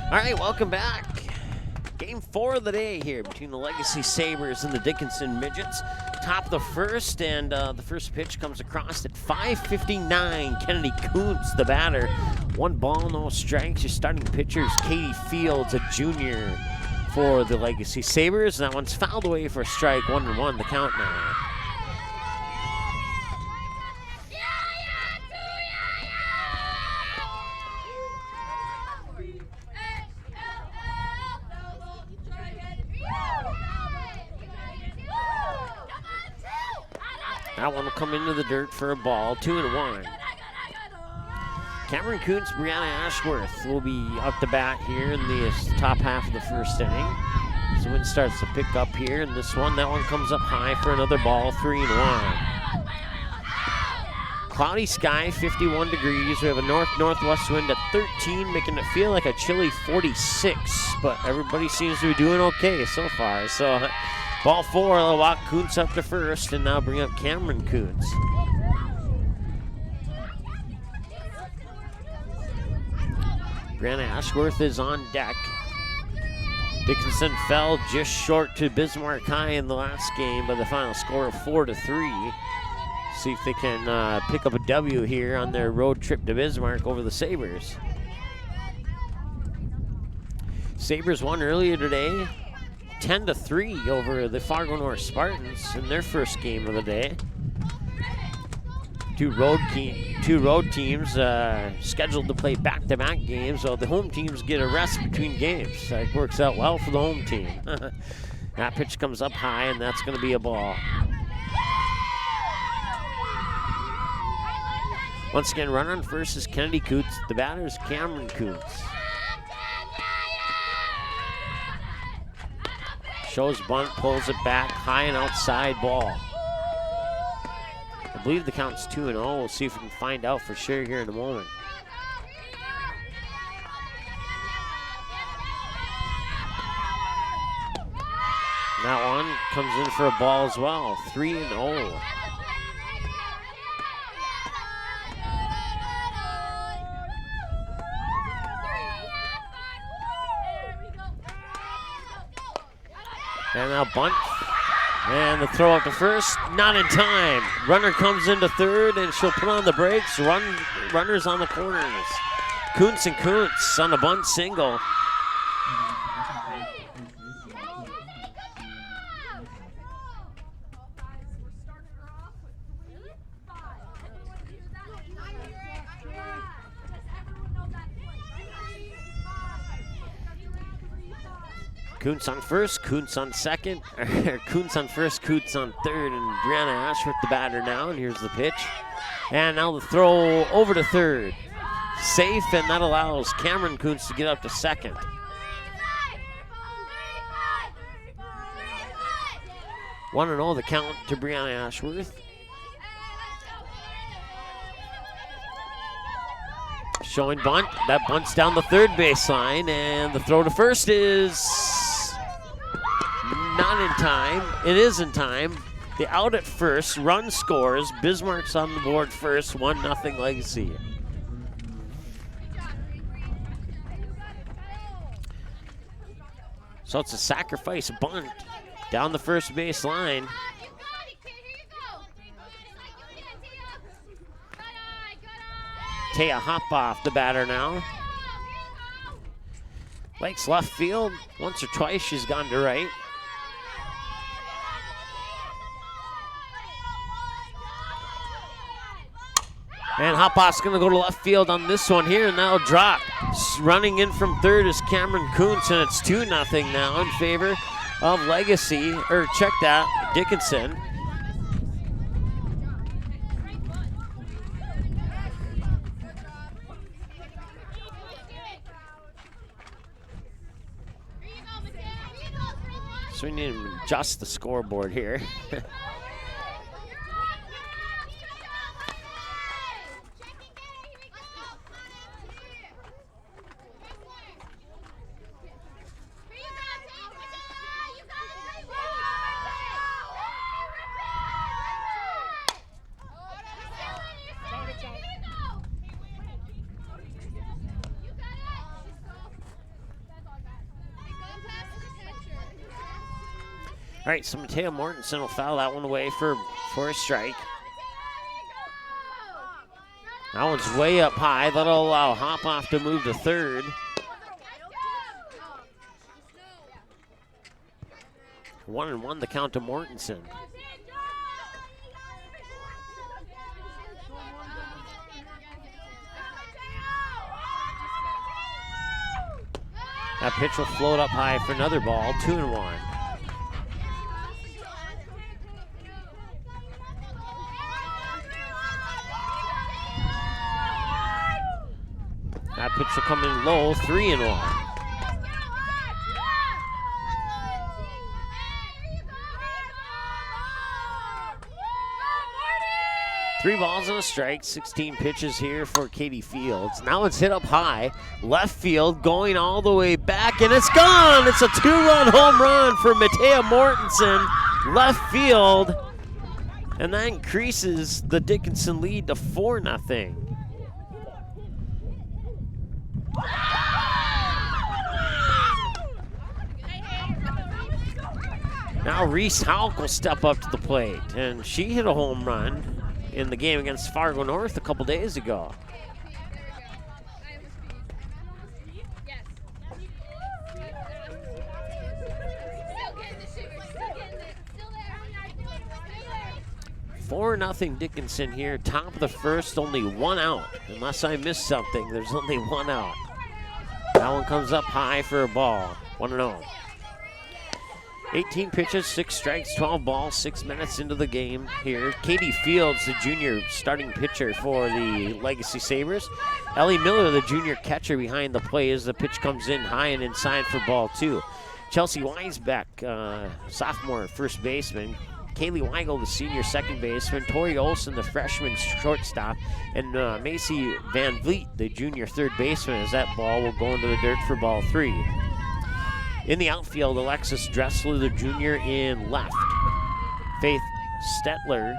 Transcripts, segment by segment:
All right, welcome back. Game 4 of the day here between the Legacy Sabres and the Dickinson Midgets. Top of the first, and the first pitch comes across at 5:59. Kennedy Kuntz, the batter. 1 ball, no strikes. Your starting pitcher is Katie Fields, a junior for the Legacy Sabres. That one's fouled away for a strike, 1-1 the count now. That one will come into the dirt for a ball, 2-1. Cameron Kuntz, Brianna Ashworth will be up to bat here in the top half of the first inning. So wind starts to pick up here in this one. That one comes up high for another ball, 3-1. Cloudy sky, 51 degrees. We have a north-northwest wind at 13, making it feel like a chilly 46. But everybody seems to be doing okay so far. So ball 4, they'll walk Kuntz up to first and now bring up Cameron Kuntz. Brianna Ashworth is on deck. Dickinson fell just short to Bismarck High in the last game by the final score of 4-3. See if they can pick up a W here on their road trip to Bismarck over the Sabres. Sabres won earlier today, 10-3 over the Fargo North Spartans in their first game of the day. Two road teams scheduled to play back-to-back games, so the home teams get a rest between games. That works out well for the home team. That pitch comes up high, and that's going to be a ball. Once again, runner on first is Kennedy Kuntz. The batter is Cameron Kuntz. Shows bunt, pulls it back, high and outside ball. I believe the count's 2-0. We'll see if we can find out for sure here in a moment. That one comes in for a ball as well, 3-0. And now bunt. And the throw up to first, not in time. Runner comes into third, and she'll put on the brakes. Runners on the corners. Kuntz and Kuntz on a bunt single. Kuntz on first, Kuntz on second, Kuntz on first, Kuntz on third, and Brianna Ashworth the batter now, and here's the pitch. And now the throw over to third. Safe, and that allows Cameron Kuntz to get up to second. One and 0 the count to Brianna Ashworth. Showing bunt, that bunts down the third baseline, and the throw to first is not in time. It is in time. The out at first, run scores. Bismarck's on the board first, 1-0 Legacy. So it's a sacrifice bunt down the first base line. Taya Hopoff, the batter now. Likes left field. Once or twice she's gone to right. And Hopoff's going to go to left field on this one here, and that'll drop. Running in from third is Cameron Kuntz, and it's 2-0 now in favor of Legacy, or check that, Dickinson. So we need to adjust the scoreboard here. All right, so Mateo Mortensen will foul that one away for a strike. That one's way up high. That'll allow Hop-Off to move to third. One and one the count to Mortensen. That pitch will float up high for another ball, 2-1. That pitch will come in low, 3-1. Three balls and a strike, 16 pitches here for Katie Fields. Now it's hit up high, left field, going all the way back, and it's gone! It's a 2-run home run for Mateo Mortensen, left field, and that increases the Dickinson lead to 4-0. Now Reese Houck will step up to the plate, and she hit a home run in the game against Fargo North a couple days ago. Four nothing Dickinson here, top of the first, only one out. Unless I missed something, there's only one out. That one comes up high for a ball, 1-0. 18 pitches, 6 strikes, 12 balls, 6 minutes into the game here. Katie Fields, the junior starting pitcher for the Legacy Sabres. Ellie Miller, the junior catcher behind the plate as the pitch comes in high and inside for ball 2. Chelsea Weisbeck, sophomore first baseman. Kaylee Weigel, the senior second baseman. Tori Olsen, the freshman shortstop. And Macy Van Vliet, the junior third baseman, as that ball will go into the dirt for ball 3. In the outfield, Alexis Dressler, the junior, in left. Faith Stelter,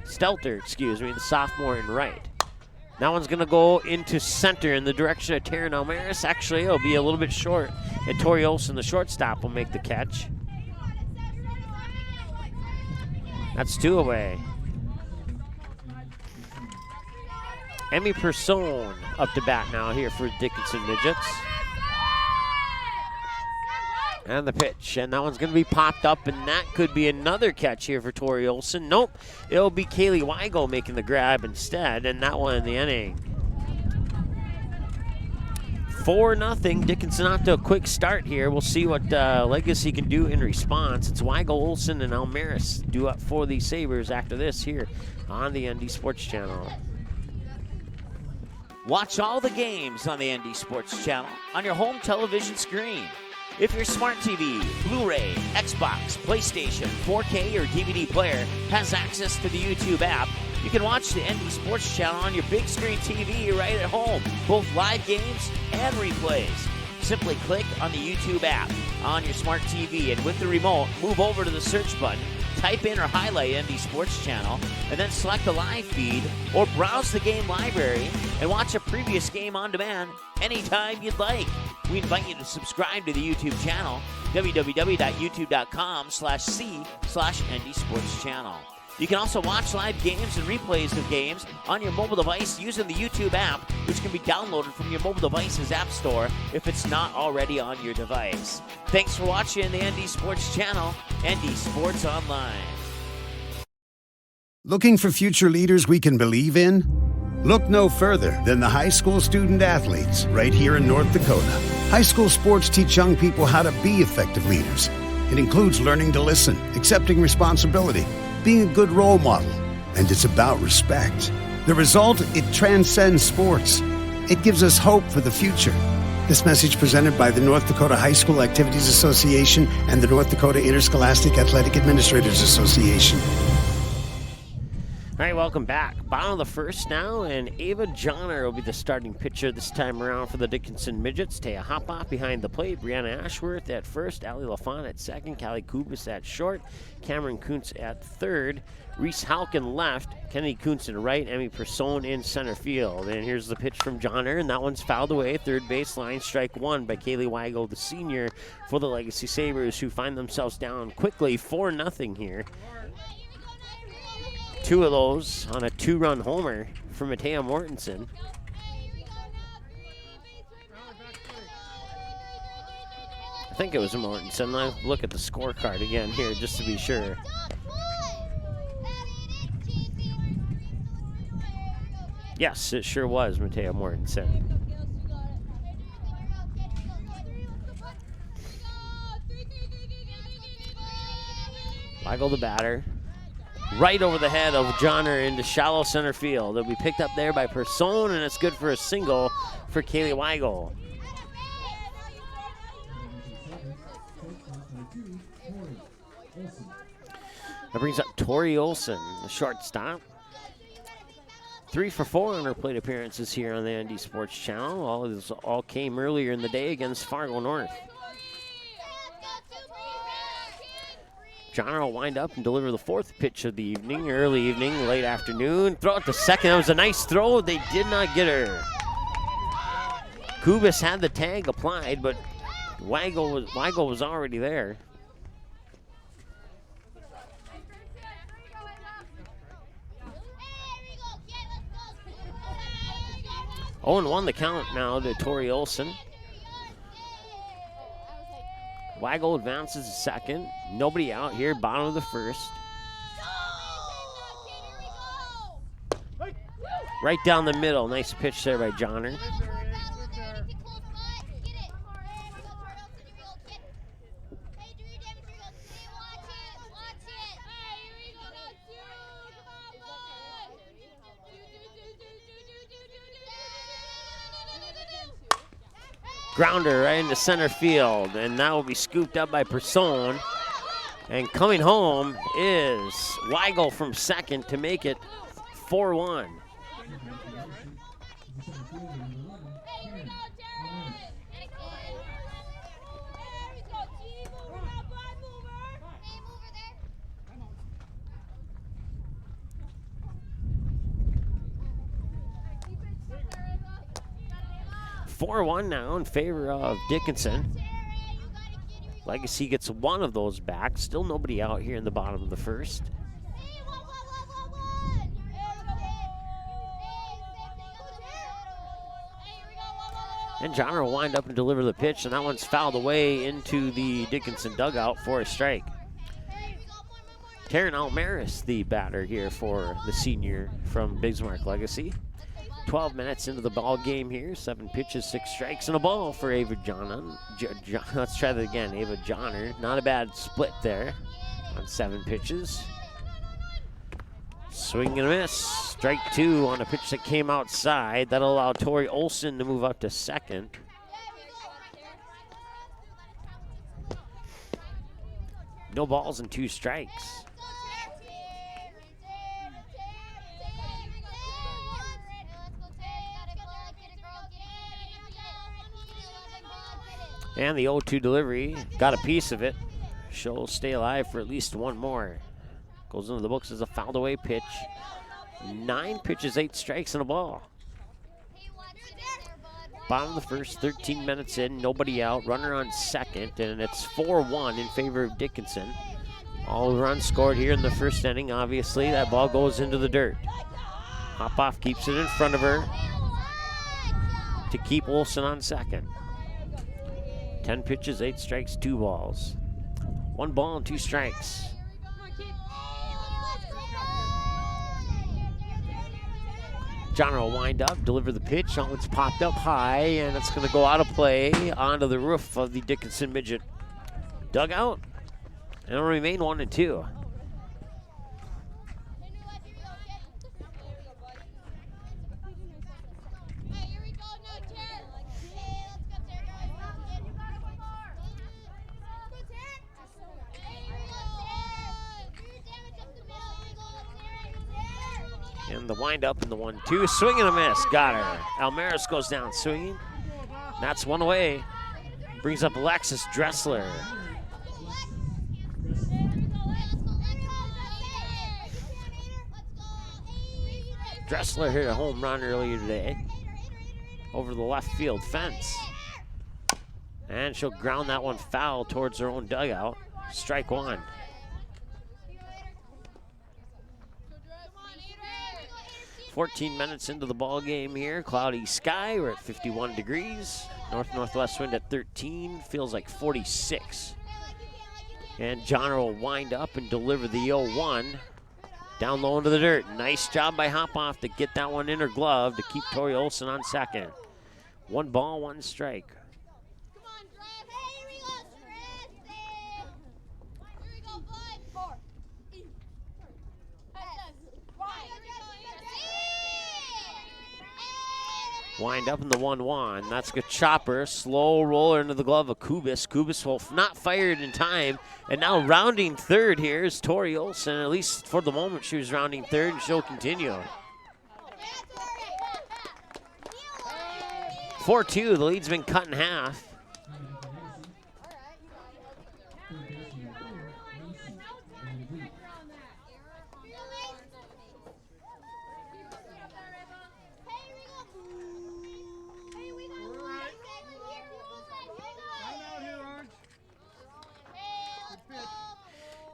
the sophomore, in right. That one's going to go into center in the direction of Taryn Almaris. Actually, it'll be a little bit short, and Tori Olsen, the shortstop, will make the catch. That's 2 away. Emmy Persone up to bat now here for Dickinson Midgets. And the pitch, and that one's going to be popped up, and that could be another catch here for Tori Olsen. Nope, it'll be Kaylee Weigel making the grab instead, and that one in the inning. 4-0, Dickinson off to a quick start here. We'll see what Legacy can do in response. It's Weigel, Olsen, and Almaris due up for the Sabres after this here on the ND Sports Channel. Watch all the games on the ND Sports Channel on your home television screen. If your smart TV, Blu-ray, Xbox, PlayStation, 4K, or DVD player has access to the YouTube app, you can watch the ND Sports Channel on your big screen TV right at home, both live games and replays. Simply click on the YouTube app on your smart TV, and with the remote, move over to the search button, type in or highlight ND Sports Channel, and then select the live feed or browse the game library and watch a previous game on demand anytime you'd like. We invite you to subscribe to the YouTube channel, www.youtube.com/c/ND Sports Channel. You can also watch live games and replays of games on your mobile device using the YouTube app, which can be downloaded from your mobile device's app store if it's not already on your device. Thanks for watching the ND Sports Channel, ND Sports Online. Looking for future leaders we can believe in? Look no further than the high school student athletes right here in North Dakota. High school sports teach young people how to be effective leaders. It includes learning to listen, accepting responsibility, being a good role model, and it's about respect. The result, it transcends sports. It gives us hope for the future. This message presented by the North Dakota High School Activities Association and the North Dakota Interscholastic Athletic Administrators Association. All right, welcome back. Bottom of the first now, and Ava Johnner will be the starting pitcher this time around for the Dickinson Midgets. Taya Hopoff behind the plate, Brianna Ashworth at first, Allie LaFont at second, Callie Kubis at short, Cameron Kuntz at third, Reese Halkin left, Kennedy Kuntz in right, Emmy Persone in center field. And here's the pitch from Johnner, and that one's fouled away. Third baseline, strike one by Kaylee Weigel, the senior, for the Legacy Sabres, who find themselves down quickly 4-0 here. Two of those on a two-run homer for Matea Mortensen. I think it was a Mortensen. I'll look at the scorecard again here just to be sure. Yes, it sure was Matea Mortensen. Weigel the batter. Right over the head of Johnner into shallow center field. It'll be picked up there by Persone, and it's good for a single for Kaylee Weigel. That brings up Tori Olson, the shortstop. 3 for 4 on her plate appearances here on the ND Sports Channel. All came earlier in the day against Fargo North. Johnner will wind up and deliver the fourth pitch of the evening, early evening, late afternoon. Throw it to second. That was a nice throw. They did not get her. Kubis had the tag applied, but Weigel was already there. Oh, and 1 the count now to Tori Olson. Weigel advances to second. Nobody out here, bottom of the first. Right down the middle. Nice pitch there by Johnner. Grounder right into center field, and that will be scooped up by Persone. And coming home is Weigel from second to make it 4-1. Now in favor of Dickinson. Legacy gets 1 of those back. Still nobody out here in the bottom of the first. And Johnner will wind up and deliver the pitch, and that one's fouled away into the Dickinson dugout for a strike. Taryn Almaris, the batter here for the senior from Bismarck Legacy. 12 minutes into the ball game here. 7 pitches, 6 strikes, and a ball for Ava Johnner. Let's try that again. Ava Johnner. Not a bad split there on 7 pitches. Swing and a miss. Strike 2 on a pitch that came outside. That'll allow Tori Olson to move up to second. No balls and 2 strikes. And the 0-2 delivery, got a piece of it. She'll stay alive for at least 1 more. Goes into the books as a fouled away pitch. 9 pitches, 8 strikes, and a ball. Bottom of the first, 13 minutes in, nobody out. Runner on second, and it's 4-1 in favor of Dickinson. All runs scored here in the first inning. Obviously, that ball goes into the dirt. Hopoff keeps it in front of her to keep Olson on second. 10 pitches, 8 strikes, 2 balls. 1 ball and 2 strikes. Johnner will wind up, deliver the pitch. Oh, it's popped up high, and it's going to go out of play onto the roof of the Dickinson Midget dugout. And it'll remain 1-2. And the windup in the 1-2. Swing and a miss. Got her. Almaris goes down swinging. That's one away. Brings up Alexis Dressler. Dressler hit a home run earlier today over the left field fence. And she'll ground that one foul towards her own dugout. Strike one. "14 minutes into the ball game here. Cloudy sky. We're at 51 degrees. North-northwest wind at 13. Feels like 46. And Johnner will wind up and deliver the 0-1. Down low into the dirt. Nice job by Hopoff to get that one in her glove to keep Tori Olson on second. 1 ball, 1 strike. Wind up in the 1-1. That's a chopper. Slow roller into the glove of Kubis. Kubis will not fire it in time. And now rounding third here is Tori Olson. At least for the moment she was rounding third, and she'll continue. 4-2. The lead's been cut in half.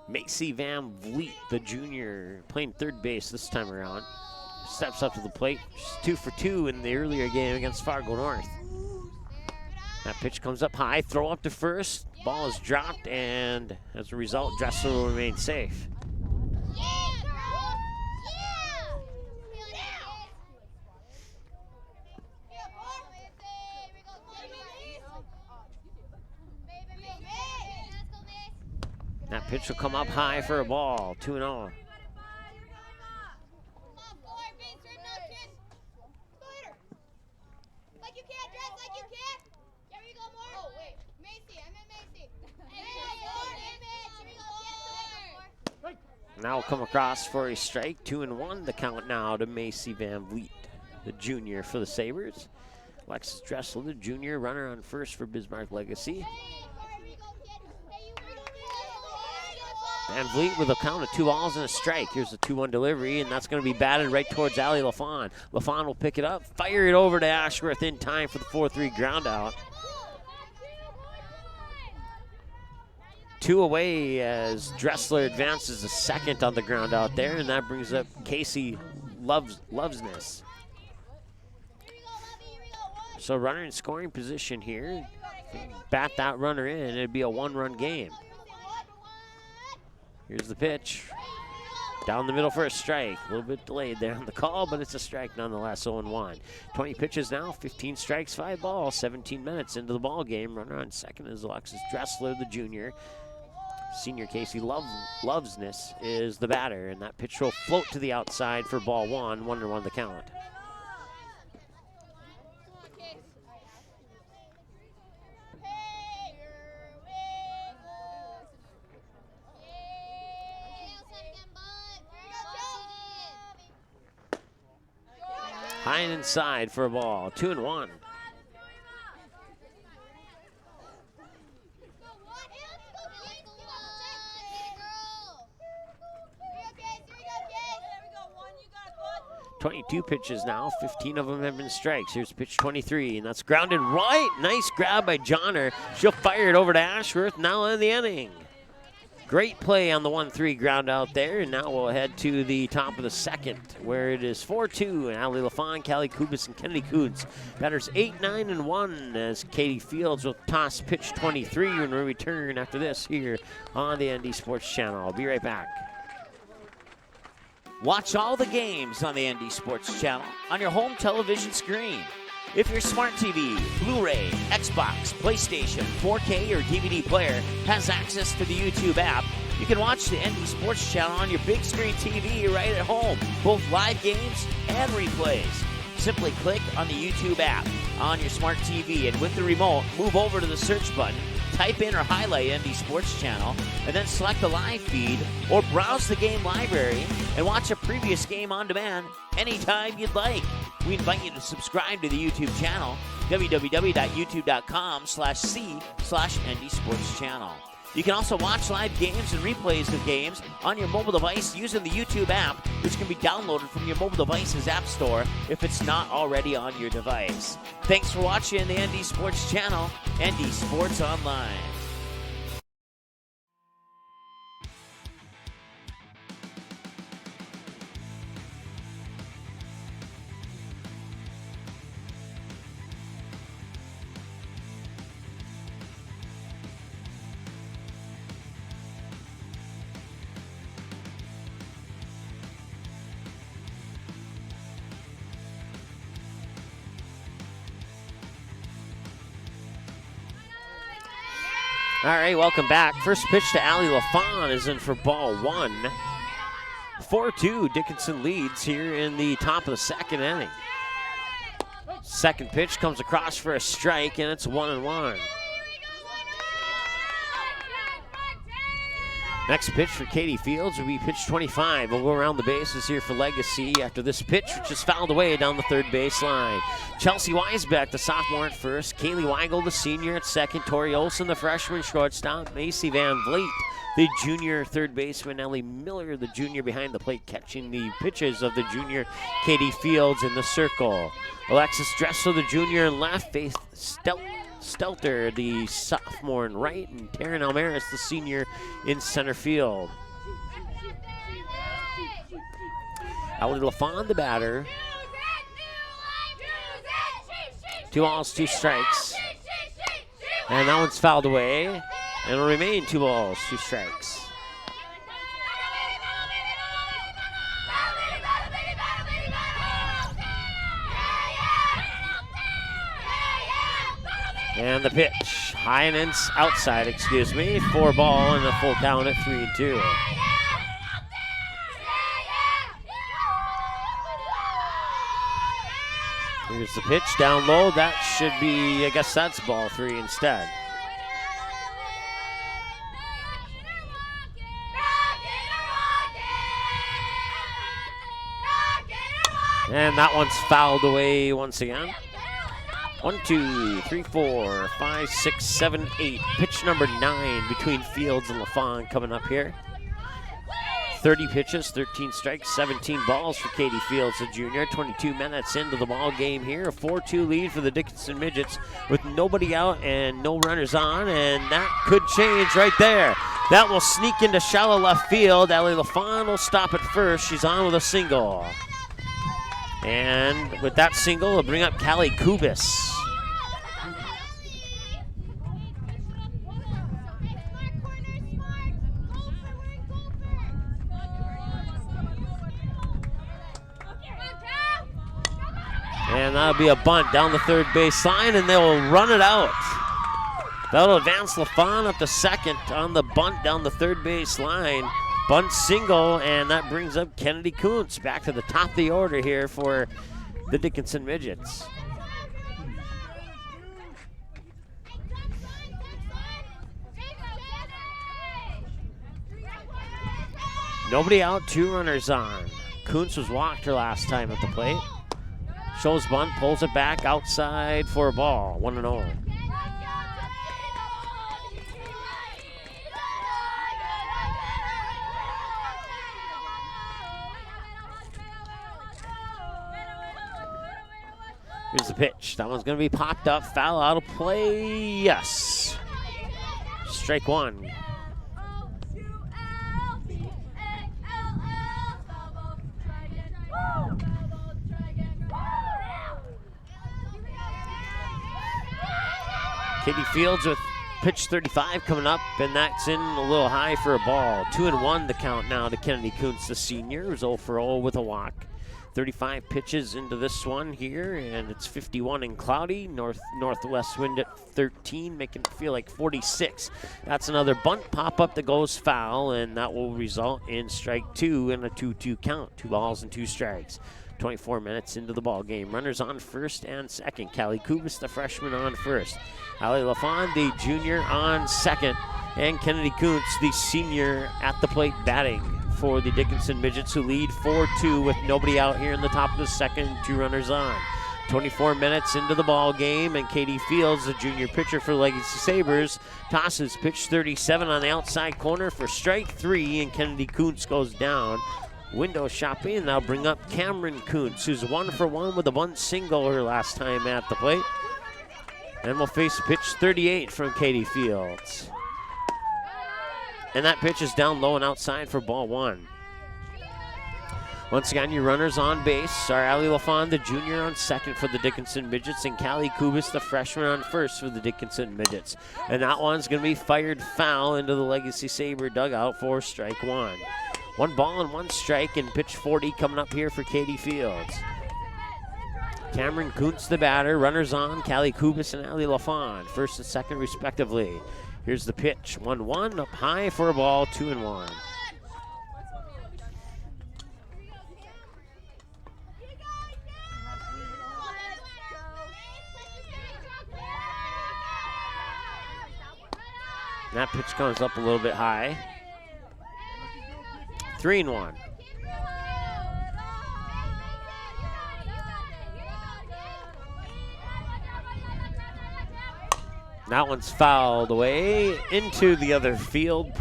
Macy Van Vliet, the junior, playing third base this time around. Steps up to the plate. She's 2 for 2 in the earlier game against Fargo North. That pitch comes up high, throw up to first. Ball is dropped, and as a result, Dressler will remain safe. That pitch will come up high for a ball, 2-0. Now will come across for a strike, 2-1. The count now to Macy Van Vliet, the junior for the Sabres. Alexis Dressler, the junior, runner on first for Bismarck Legacy. Van Vliet with a count of 2 balls and a strike. Here's the 2-1 delivery, and that's going to be batted right towards Allie LaFawn. LaFawn will pick it up, fire it over to Ashworth in time for the 4-3 ground out. 2 away as Dressler advances a second on the ground out there, and that brings up Casey Lovesness. So runner in scoring position here. Bat that runner in, it'd be a 1-run game. Here's the pitch. Down the middle for a strike. A little bit delayed there on the call, but it's a strike nonetheless, 0-1. 20 pitches now, 15 strikes, 5 balls, 17 minutes into the ball game. Runner on second is Alexis Dressler, the junior. Senior Casey Lovesness is the batter, and that pitch will float to the outside for ball 1, 1-1 the count. High and inside for a ball, 2-1. .22 pitches now, 15 of them have been strikes. Here's pitch 23, and that's grounded right. Nice grab by Johnner. She'll fire it over to Ashworth, now in the inning. Great play on the 1-3 ground out there, and now we'll head to the top of the second, where it is 4-2, and Allie LaFawn, Callie Kubis, and Kennedy Coods. Batters 8, 9, and 1 as Katie Fields will toss pitch 23 when we return after this here on the ND Sports Channel. I'll be right back. Watch all the games on the ND Sports Channel on your home television screen. If your smart TV, Blu-ray, Xbox, PlayStation, 4K, or DVD player has access to the YouTube app, you can watch the ND Sports Channel on your big screen TV right at home, both live games and replays. Simply click on the YouTube app on your smart TV, and with the remote, move over to the search button, type in or highlight ND Sports Channel, and then select the live feed or browse the game library and watch a previous game on demand anytime you'd like. We invite you to subscribe to the YouTube channel, www.youtube.com/c/ND Sports Channel. You can also watch live games and replays of games on your mobile device using the YouTube app, which can be downloaded from your mobile device's app store if it's not already on your device. Thanks for watching the ND Sports Channel, ND Sports Online. All right, welcome back. First pitch to Ali LaFawn is in for ball one. 4-2, Dickinson leads here in the top of the second inning. Second pitch comes across for a strike, and it's 1-1. Next pitch for Katie Fields will be pitch 25. We'll go around the bases here for Legacy after this pitch, which is fouled away down the third base line. Chelsea Weisbeck, the sophomore at first. Kaylee Weigel, the senior at second. Tori Olson, the freshman shortstop. Macy Van Vliet, the junior third baseman. Ellie Miller, the junior behind the plate, catching the pitches of the junior Katie Fields in the circle. Alexis Dressler, the junior in left. Faith Stelter, the sophomore in right, and Taryn Almaris, the senior in center field. Ali LaFawn, the batter. 2 balls, 2 strikes. And that one's fouled away, and it'll remain 2 balls, 2 strikes. And the pitch, high and outside, 4 ball and a full count at 3-2. Here's the pitch down low. That should be, I guess that's ball 3 instead. And that one's fouled away once again. 1, 2, 3, 4, 5, 6, 7, 8. Pitch number 9 between Fields and LaFawn coming up here. 30 pitches, 13 strikes, 17 balls for Katie Fields, the junior. 22 minutes into the ball game here. A 4-2 lead for the Dickinson Midgets with nobody out and no runners on, and that could change right there. That will sneak into shallow left field. Ali LaFawn will stop at first. She's on with a single. And with that single, we'll bring up Callie Kubis. And that'll be a bunt down the third base line, and they will run it out. That'll advance LaFawn up to second on the bunt down the third base line. Bunt single, and that brings up Kennedy Kuntz back to the top of the order here for the Dickinson Midgets. Nobody out, 2 runners on. Kuntz was walked her last time at the plate. Shows bunt, pulls it back outside for a ball, 1-0. Here's the pitch. That one's going to be popped up, foul out of play. Yes. Strike 1. Katie Fields with pitch 35 coming up, and that's in a little high for a ball. 2-1 the count now to Kennedy Kuntz, the senior, who's 0 for 0 with a walk. 35 pitches into this one here, and it's 51 and cloudy. Northwest wind at 13, making it feel like 46. That's another bunt pop-up that goes foul, and that will result in strike 2 and a 2-2 count. 2 balls and 2 strikes. 24 minutes into the ball game. Runners on first and second. Callie Kubis, the freshman, on first. Ali LaFawn, the junior, on second. And Kennedy Kuntz, the senior, at the plate batting for the Dickinson Midgets, who lead 4-2 with nobody out here in the top of the second, 2 runners on. 24 minutes into the ball game, and Katie Fields, the junior pitcher for Legacy Sabres, tosses pitch 37 on the outside corner for strike 3, and Kennedy Kuntz goes down. Window shopping, and they'll bring up Cameron Kuntz, who's 1 for 1 with a bunt single her last time at the plate. And we'll face pitch 38 from Katie Fields. And that pitch is down low and outside for ball 1. Once again, your runners on base are Allie LaFawn, the junior, on second for the Dickinson Midgets, and Callie Kubis, the freshman, on first for the Dickinson Midgets. And that one's going to be fired foul into the Legacy Sabre dugout for strike 1. 1 ball and 1 strike, and pitch 40 coming up here for Katie Fields. Cameron Kuntz, the batter. Runners on, Callie Kubis and Allie LaFawn, first and second respectively. Here's the pitch, 1-1, up high for a ball, 2-1. That pitch comes up a little bit high. 3-1. That one's fouled away into the other field.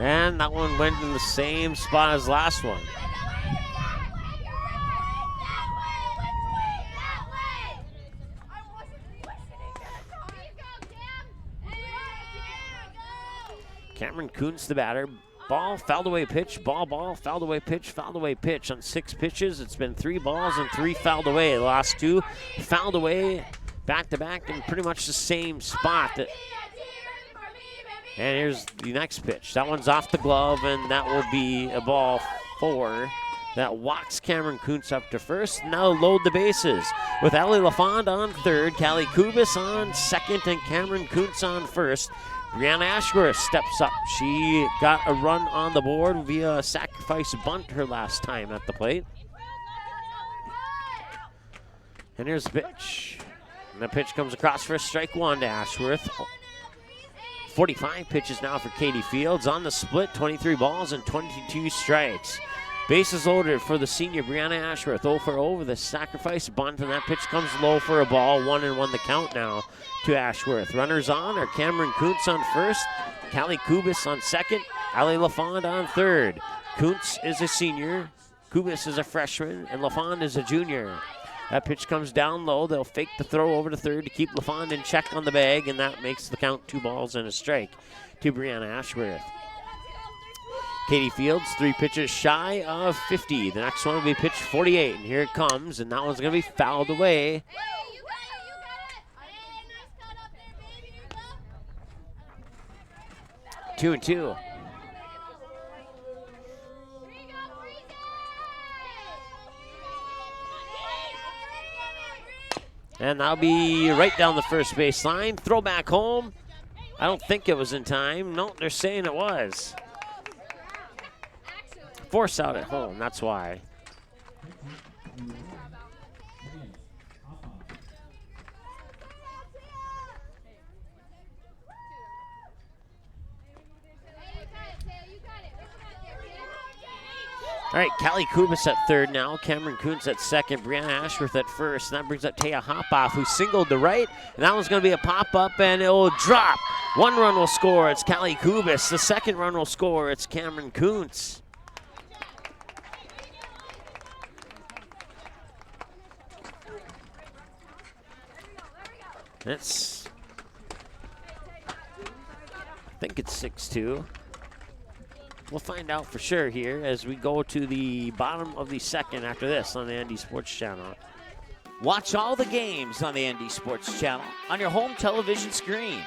And that one went in the same spot as last one. Cameron Kuntz, the batter. Ball, fouled away pitch, ball, fouled away pitch, fouled away pitch. On 6 pitches, it's been 3 balls and 3 fouled away. The last 2 fouled away back-to-back in pretty much the same spot. And here's the next pitch. That one's off the glove, and that will be a ball 4. That walks Cameron Kuntz up to first. Now load the bases with Allie LaFawn on third, Callie Kubis on second, and Cameron Kuntz on first. Brianna Ashworth steps up. She got a run on the board via a sacrifice bunt her last time at the plate. And here's the pitch. And the pitch comes across for strike 1 to Ashworth. 45 pitches now for Katie Fields. On the split, 23 balls and 22 strikes. Bases loaded for the senior Brianna Ashworth. 0 for 0 with a sacrifice bunt, and that pitch comes low for a ball. 1-1 the count now to Ashworth. Runners on are Cameron Kuntz on first, Callie Kubis on second, Allie LaFawn on third. Kuntz is a senior, Kubis is a freshman, and LaFawn is a junior. That pitch comes down low. They'll fake the throw over to third to keep LaFawn in check on the bag, and that makes the count 2 balls and a strike to Brianna Ashworth. Katie Fields, 3 pitches shy of 50. The next one will be pitch 48, and here it comes, and that one's going to be fouled away. Two and 2. And that'll be right down the first base line. Throw back home. I don't think it was in time. No, they're saying it was. Force out at home, that's why. All right, Callie Kubis at third now. Cameron Kuntz at second. Brianna Ashworth at first. And that brings up Taya Hopoff, who singled to right. And that one's going to be a pop-up, and it will drop. 1 run will score. It's Callie Kubis. The second run will score. It's Cameron Kuntz. I think it's 6-2. We'll find out for sure here as we go to the bottom of the second after this on the ND Sports Channel. Watch all the games on the ND Sports Channel on your home television screen.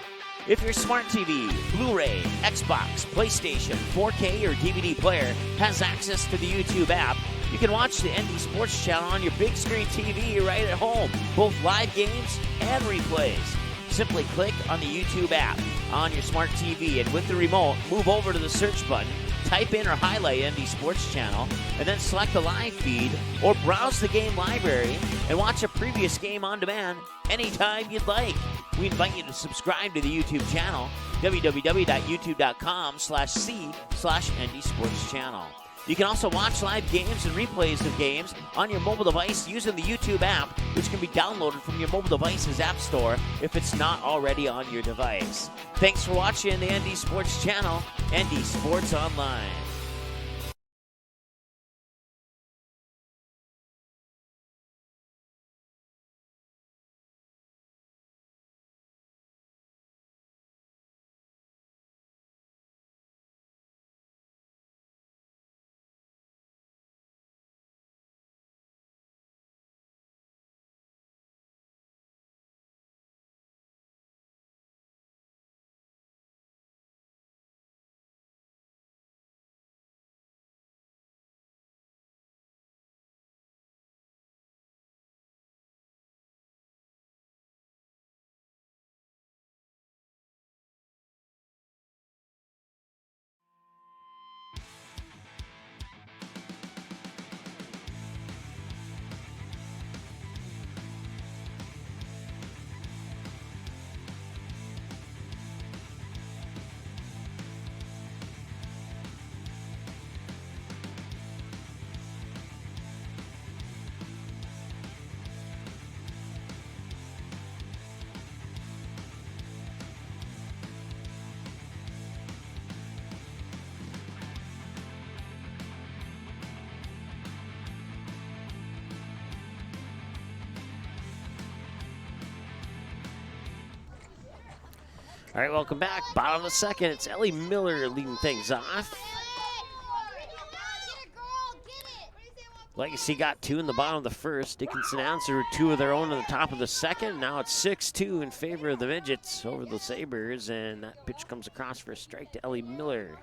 If your smart TV, Blu-ray, Xbox, PlayStation, 4K, or DVD player has access to the YouTube app, you can watch the ND Sports Channel on your big screen TV right at home, both live games and replays. Simply click on the YouTube app on your smart TV, and with the remote, move over to the search button, type in or highlight ND Sports Channel, and then select the live feed or browse the game library and watch a previous game on demand anytime you'd like. We invite you to subscribe to the YouTube channel, www.youtube.com/c/ND Sports Channel. You can also watch live games and replays of games on your mobile device using the YouTube app, which can be downloaded from your mobile device's app store if it's not already on your device. Thanks for watching the ND Sports Channel, ND Sports Online. All right, welcome back. Bottom of the second, it's Ellie Miller leading things off. Legacy got 2 in the bottom of the first. Dickinson answered 2 of their own in the top of the second. Now it's 6-2 in favor of the Midgets over the Sabres, and that pitch comes across for a strike to Ellie Miller.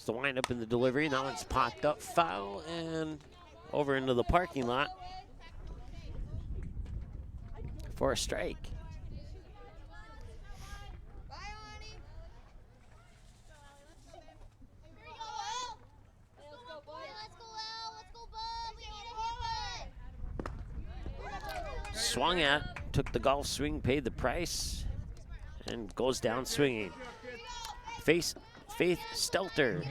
The windup in the delivery. Now it's popped up foul and over into the parking lot for a strike. Swung at, took the golf swing, paid the price, and goes down swinging. Faith Stelter,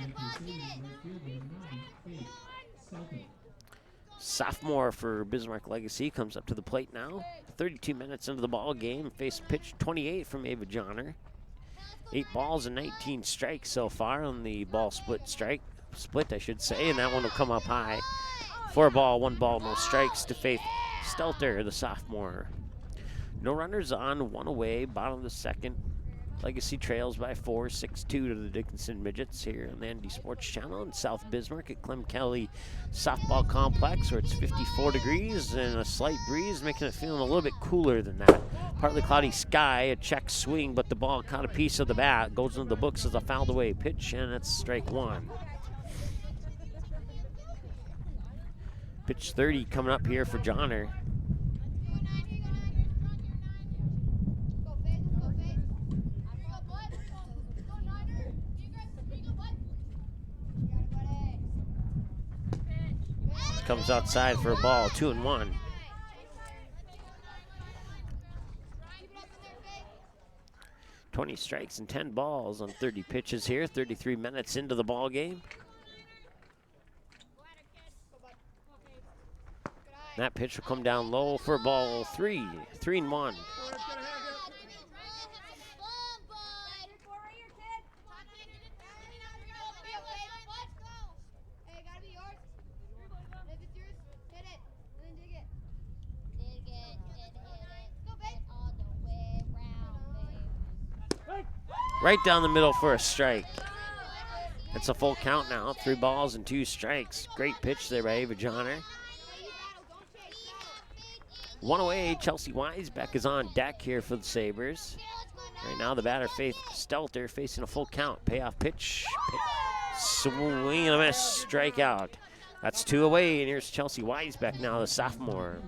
sophomore for Bismarck Legacy, comes up to the plate now. 32 minutes into the ball game. Faced pitch 28 from Ava Johnner. 8 balls and 19 strikes so far on the ball split, I should say, and that one will come up high. 4 ball, 1 ball, no strikes to Faith Stelter, the sophomore. No runners on, 1 away, bottom of the second. Legacy trails by 4, 6-2 to the Dickinson Midgets here on the ND Sports Channel in South Bismarck at Clem Kelly Softball Complex, where it's 54 degrees and a slight breeze, making it feeling a little bit cooler than that. Partly cloudy sky, a check swing, but the ball caught a piece of the bat, goes into the books as a fouled away pitch, and it's strike 1. Pitch 30 coming up here for Johnner. Comes outside for a ball, 2-1. $20 strikes and 10 balls on 30 pitches here, 33 minutes into the ball game. That pitch will come down low for ball 3, 3-1. Right down the middle for a strike. It's a full count now. 3 balls and 2 strikes. Great pitch there by Ava Johnner. One away, Chelsea Wisebeck is on deck here for the Sabres. Right now, the batter, Faith Stelter, facing a full count. Payoff pitch. Swing and a miss. Strikeout. That's 2 away, and here's Chelsea Wisebeck now, the sophomore.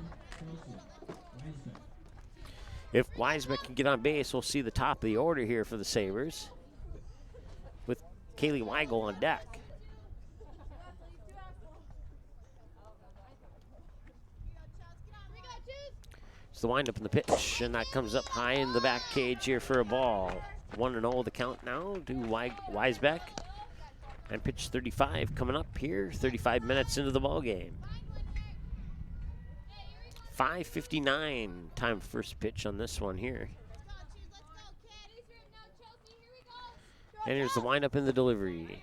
If Wisebeck can get on base, we'll see the top of the order here for the Sabres, with Kaylee Weigel on deck. It's the windup in the pitch, and that comes up high in the back cage here for a ball. 1-0 the count now to Wisebeck. And pitch 35 coming up here, 35 minutes into the ball game. 5:59 time first pitch on this one here. And here's the windup in the delivery.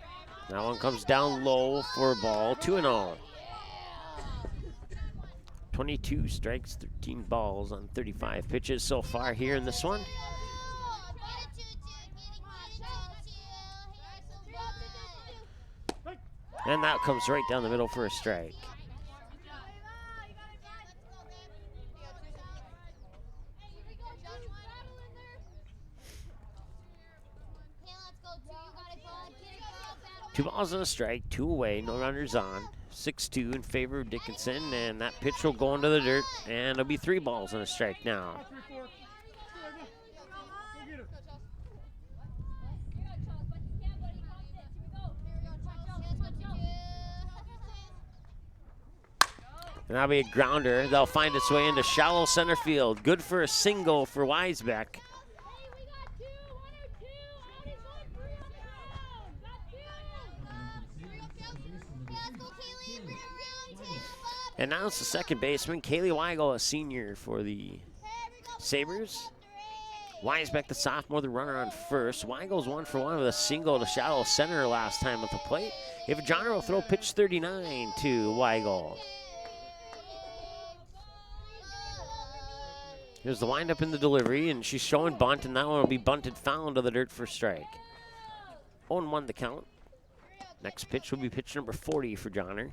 That one comes down low for a ball, 2-0. 22 strikes, 13 balls on 35 pitches so far here in this one. And that comes right down the middle for a strike. Two balls and a strike, 2 away, no runners on. 6-2 in favor of Dickinson, and that pitch will go into the dirt, and it'll be 3 balls and a strike now. And that'll be a grounder. They'll find its way into shallow center field. Good for a single for Wisebeck. And now it's the second baseman, Kaylee Weigel, a senior for the Sabres. Wisebeck, the sophomore, the runner on first. Weigel's 1 for 1 with a single to shallow center last time at the plate. If John will throw pitch 39 to Weigel. Here's the windup in the delivery, and she's showing bunt, and that one will be bunted foul into the dirt for strike. 0-1 the count. Next pitch will be pitch number 40 for Johnner.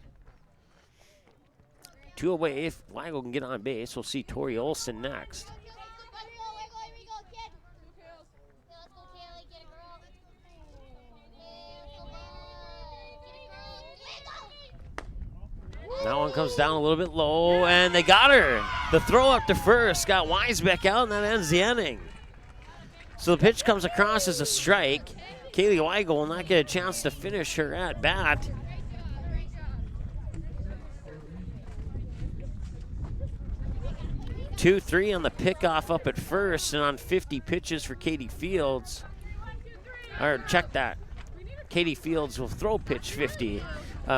2 away. If Weigel can get on base, we'll see Tori Olson next. That one comes down a little bit low, and they got her. The throw up to first got Wisebeck out, and that ends the inning. So the pitch comes across as a strike. Kaylee Weigel will not get a chance to finish her at bat. Two, 3 on the pickoff up at first, and on 50 pitches for Katie Fields. Or check that. Katie Fields will throw pitch 50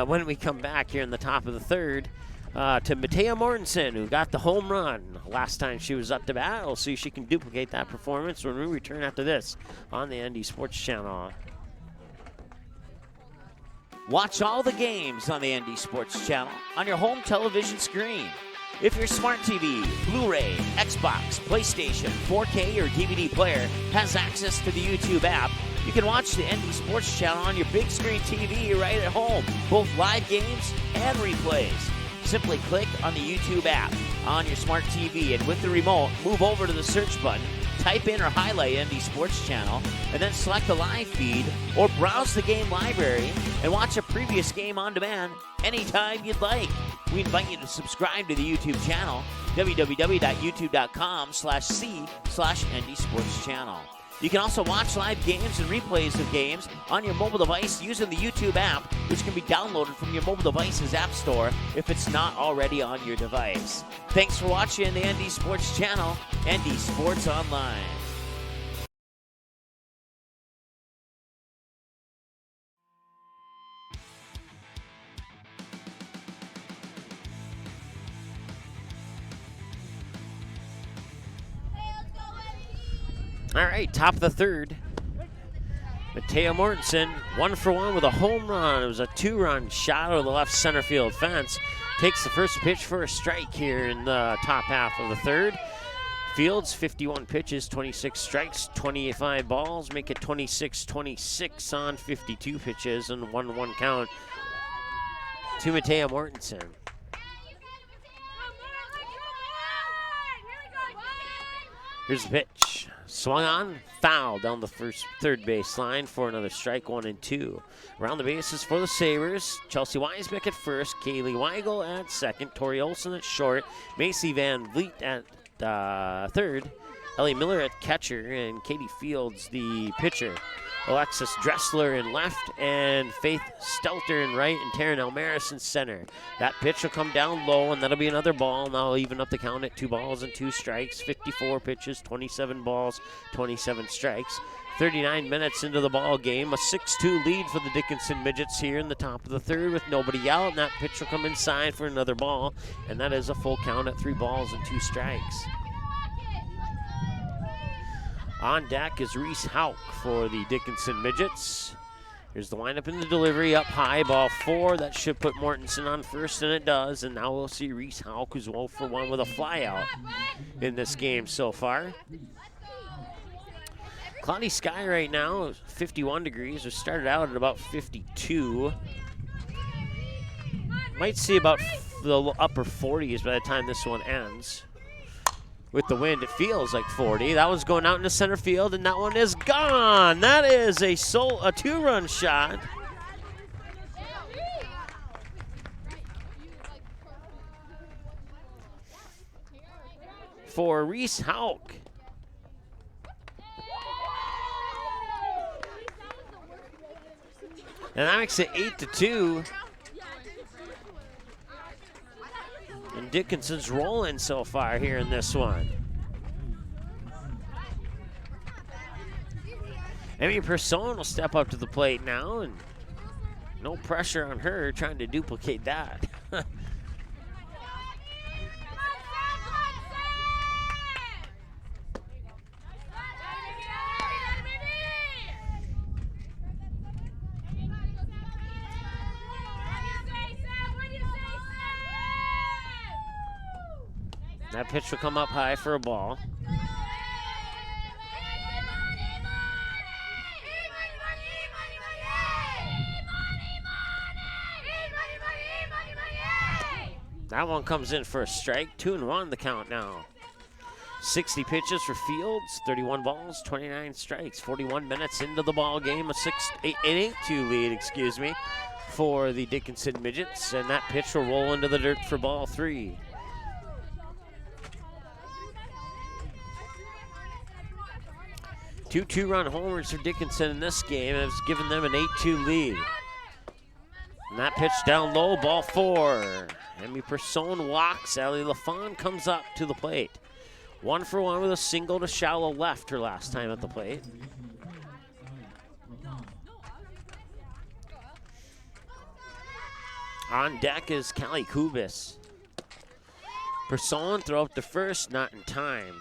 when we come back here in the top of the third to Matea Mortensen, who got the home run last time she was up to bat. We'll see if she can duplicate that performance when we return after this on the ND Sports Channel. Watch all the games on the ND Sports Channel on your home television screen. If your smart TV, Blu-ray, Xbox, PlayStation, 4K, or DVD player has access to the YouTube app, you can watch the ND Sports Channel on your big screen TV right at home, both live games and replays. Simply click on the YouTube app on your smart TV, and with the remote, move over to the search button, type in or highlight ND Sports Channel, and then select the live feed or browse the game library and watch a previous game on demand anytime you'd like. We invite you to subscribe to the YouTube channel, www.youtube.com/c/ND Sports Channel. You can also watch live games and replays of games on your mobile device using the YouTube app, which can be downloaded from your mobile device's app store if it's not already on your device. Thanks for watching the ND Sports Channel, ND Sports Online. All right, top of the third. Matea Mortensen, 1 for 1 with a home run. It was a 2-run shot over the left center field fence. Takes the first pitch for a strike here in the top half of the third. Fields, 51 pitches, 26 strikes, 25 balls, make it 26-26 on 52 pitches and 1-1 count to Matea Mortensen. Here's the pitch. Swung on, foul down the third base line for another strike, 1-2. Around the bases for the Sabres. Chelsea Weisbeck at first, Kaylee Weigel at second, Tori Olsen at short, Macy Van Vliet at third, Ellie Miller at catcher, and Katie Fields the pitcher. Alexis Dressler in left, and Faith Stelter in right, and Taryn Elmaris in center. That pitch will come down low, and that'll be another ball. Now I'll even up the count at 2 balls and 2 strikes. 54 pitches, 27 balls, 27 strikes. 39 minutes into the ball game, a 6-2 lead for the Dickinson Midgets here in the top of the third with nobody out, and that pitch will come inside for another ball, and that is a full count at 3 balls and 2 strikes. On deck is Reese Hauk for the Dickinson Midgets. Here's the windup and the delivery up high, ball 4. That should put Mortensen on first, and it does. And now we'll see Reese Hauk, who's 0 for 1 with a flyout in this game so far. Cloudy sky right now, 51 degrees. We started out at about 52. Might see about the upper 40s by the time this one ends. With the wind, it feels like 40. That one's going out into center field, and that one is gone. That is a 2-run shot. For Reese Hauk. And that makes it 8-2. And Dickinson's rolling so far here in this one. Amy Person will step up to the plate now, and no pressure on her trying to duplicate that. That pitch will come up high for a ball. That one comes in for a strike. 2-1 the count now. 60 pitches for Fields, 31 balls, 29 strikes. 41 minutes into the ball game, an 8-2 lead, for the Dickinson Midgets, and that pitch will roll into the dirt for ball 3. Two 2-run homers for Dickinson in this game, and it's given them an 8-2 lead. And that pitch down low, ball 4. Emmy Person walks. Allie LaFawn comes up to the plate. 1 for 1 with a single to shallow left her last time at the plate. On deck is Callie Kubis. Person throw up to first, not in time.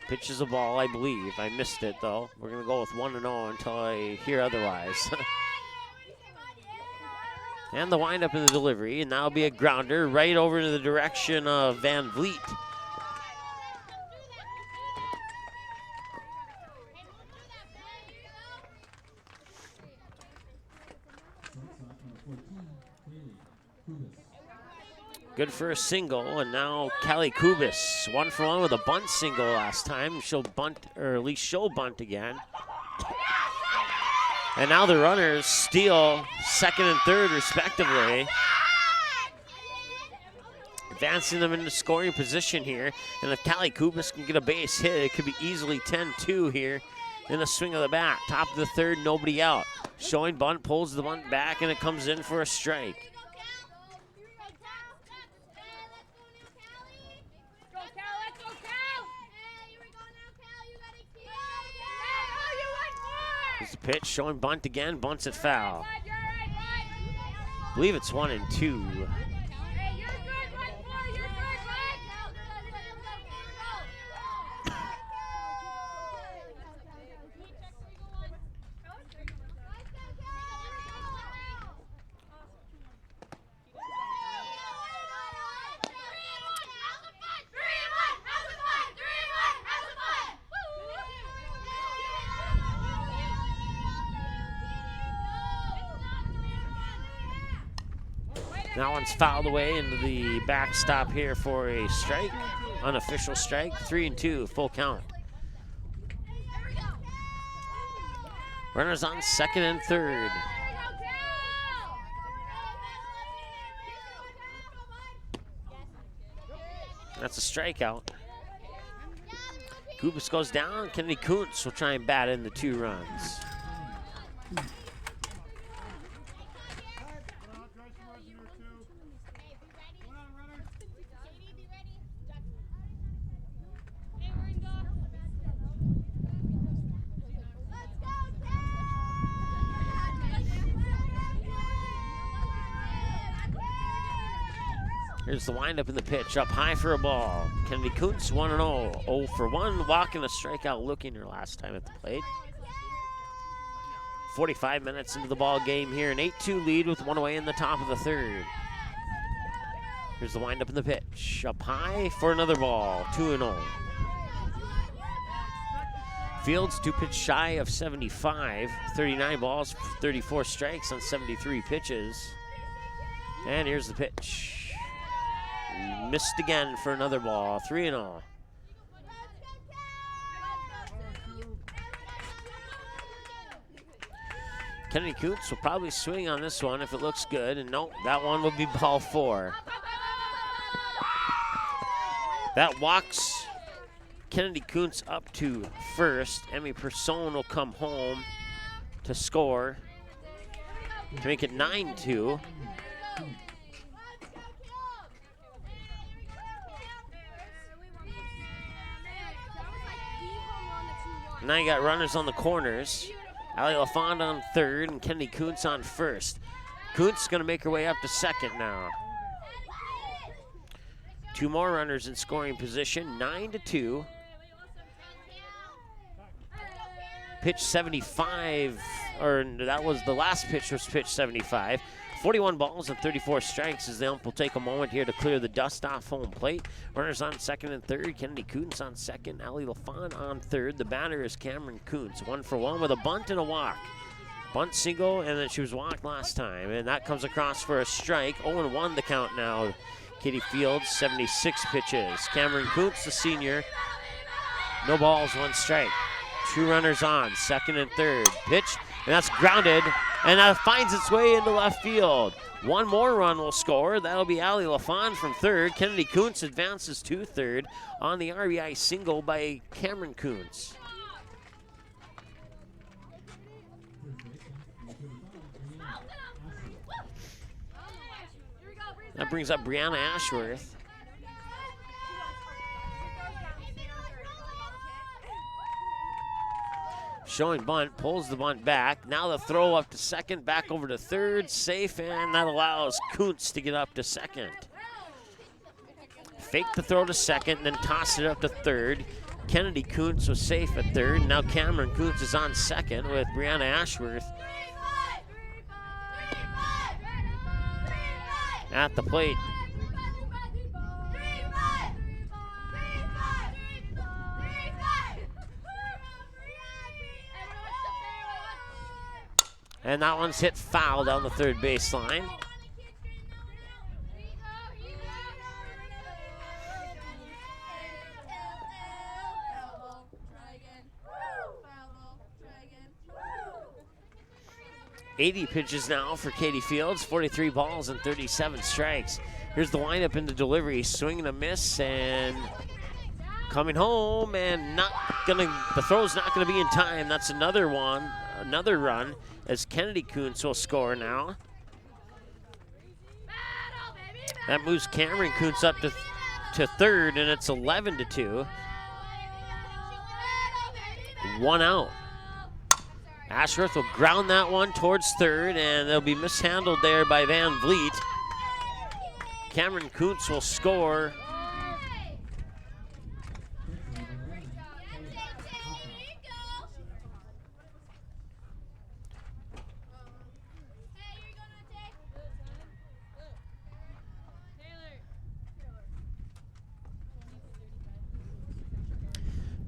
Pitches a ball, I believe. I missed it, though. We're going to go with 1-0 until I hear otherwise. And the windup in the delivery, and that'll be a grounder right over to the direction of Van Vliet. Good for a single, and now Callie Kubis, 1 for 1 with a bunt single last time. She'll bunt, or at least she'll bunt again. And now the runners steal second and third respectively, advancing them into scoring position here. And if Callie Kubis can get a base hit, it could be easily 10-2 here in a swing of the bat. Top of the third, nobody out. Showing bunt, pulls the bunt back, and it comes in for a strike. Here's the pitch, showing bunt again, bunts it foul. I believe it's 1-2. That one's fouled away into the backstop here for a strike. unofficial strike. 3-2, full count. Runners on second and third. That's a strikeout. Kubis goes down. Kennedy Kuntz will try and bat in the 2 runs. Here's the windup in the pitch, up high for a ball. Kennedy Kuntz 1-0, 0 for 1, walking a strikeout, looking her last time at the plate. 45 minutes into the ball game here, an 8-2 lead with 1 away in the top of the third. Here's the windup in the pitch, up high for another ball, 2-0. Fields 2 pitch shy of 75, 39 balls, 34 strikes on 73 pitches. And here's the pitch. Missed again for another ball, 3-0. Kennedy Kuntz will probably swing on this one if it looks good, and nope, that one will be ball 4. That walks Kennedy Kuntz up to first. Emmy Person will come home to score to make it 9-2. Now you got runners on the corners. Ali LaFond on third and Kennedy Kuntz on first. Kuntz is going to make her way up to second now. 2 more runners in scoring position, 9-2. Pitch 75, or that was the last pitch was pitch 75. 41 balls and 34 strikes as the ump will take a moment here to clear the dust off home plate. Runners on second and third. Kennedy Kuntz on second. Ali LaFond on third. The batter is Cameron Kuntz. 1 for 1 with a bunt and a walk. Bunt single, and then she was walked last time. And that comes across for a strike. 0-1 the count now. Katie Fields, 76 pitches. Cameron Kuntz, the senior. No balls, 1 strike. 2 runners on, second and third. Pitch, and that's grounded, and that finds its way into left field. 1 more run will score. That'll be Ali LaFond from third. Kennedy Kuntz advances to third on the RBI single by Cameron Kuntz. That brings up Brianna Ashworth. Showing bunt, pulls the bunt back. Now the throw up to second, back over to third, safe, and that allows Kuntz to get up to second. Fake the throw to second, then toss it up to third. Kennedy Kuntz was safe at third. Now Cameron Kuntz is on second with Brianna Ashworth at the plate. And that one's hit foul down the third baseline. $80 pitches now for Katie Fields, 43 balls and 37 strikes. Here's the windup in the delivery, swing and a miss, and coming home, and the throw's not gonna be in time. That's another run, as Kennedy Kuntz will score now. That moves Cameron Kuntz up to third, and it's 11-2. 1 out. Ashworth will ground that one towards third, and they'll be mishandled there by Van Vliet. Cameron Kuntz will score.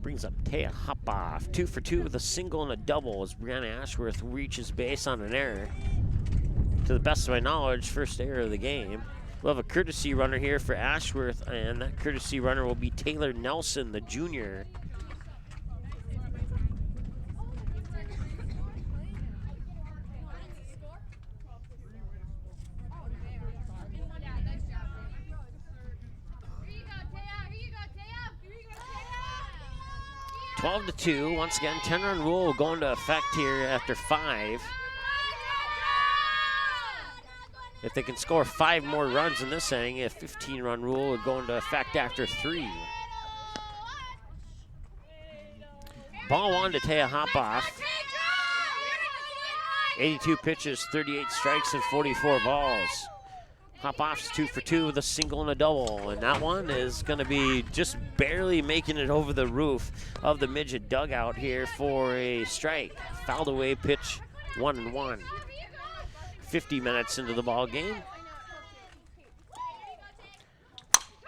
Brings up Taya Hopoff, 2 for 2 with a single and a double as Brianna Ashworth reaches base on an error. To the best of my knowledge, first error of the game. We'll have a courtesy runner here for Ashworth, and that courtesy runner will be Taylor Nelson, the junior. Here you go, 12-2. Once again, 10-run rule will go into effect here after 5. If they can score 5 more runs in this inning, a 15-run rule would go into effect after 3. Ball 1 to Taya Hopoff. 82 pitches, 38 strikes, and 44 balls. Hopoff's 2 for 2 with a single and a double, and that one is going to be just barely making it over the roof of the midget dugout here for a strike. Fouled away pitch, 1-1. 50 minutes into the ball game.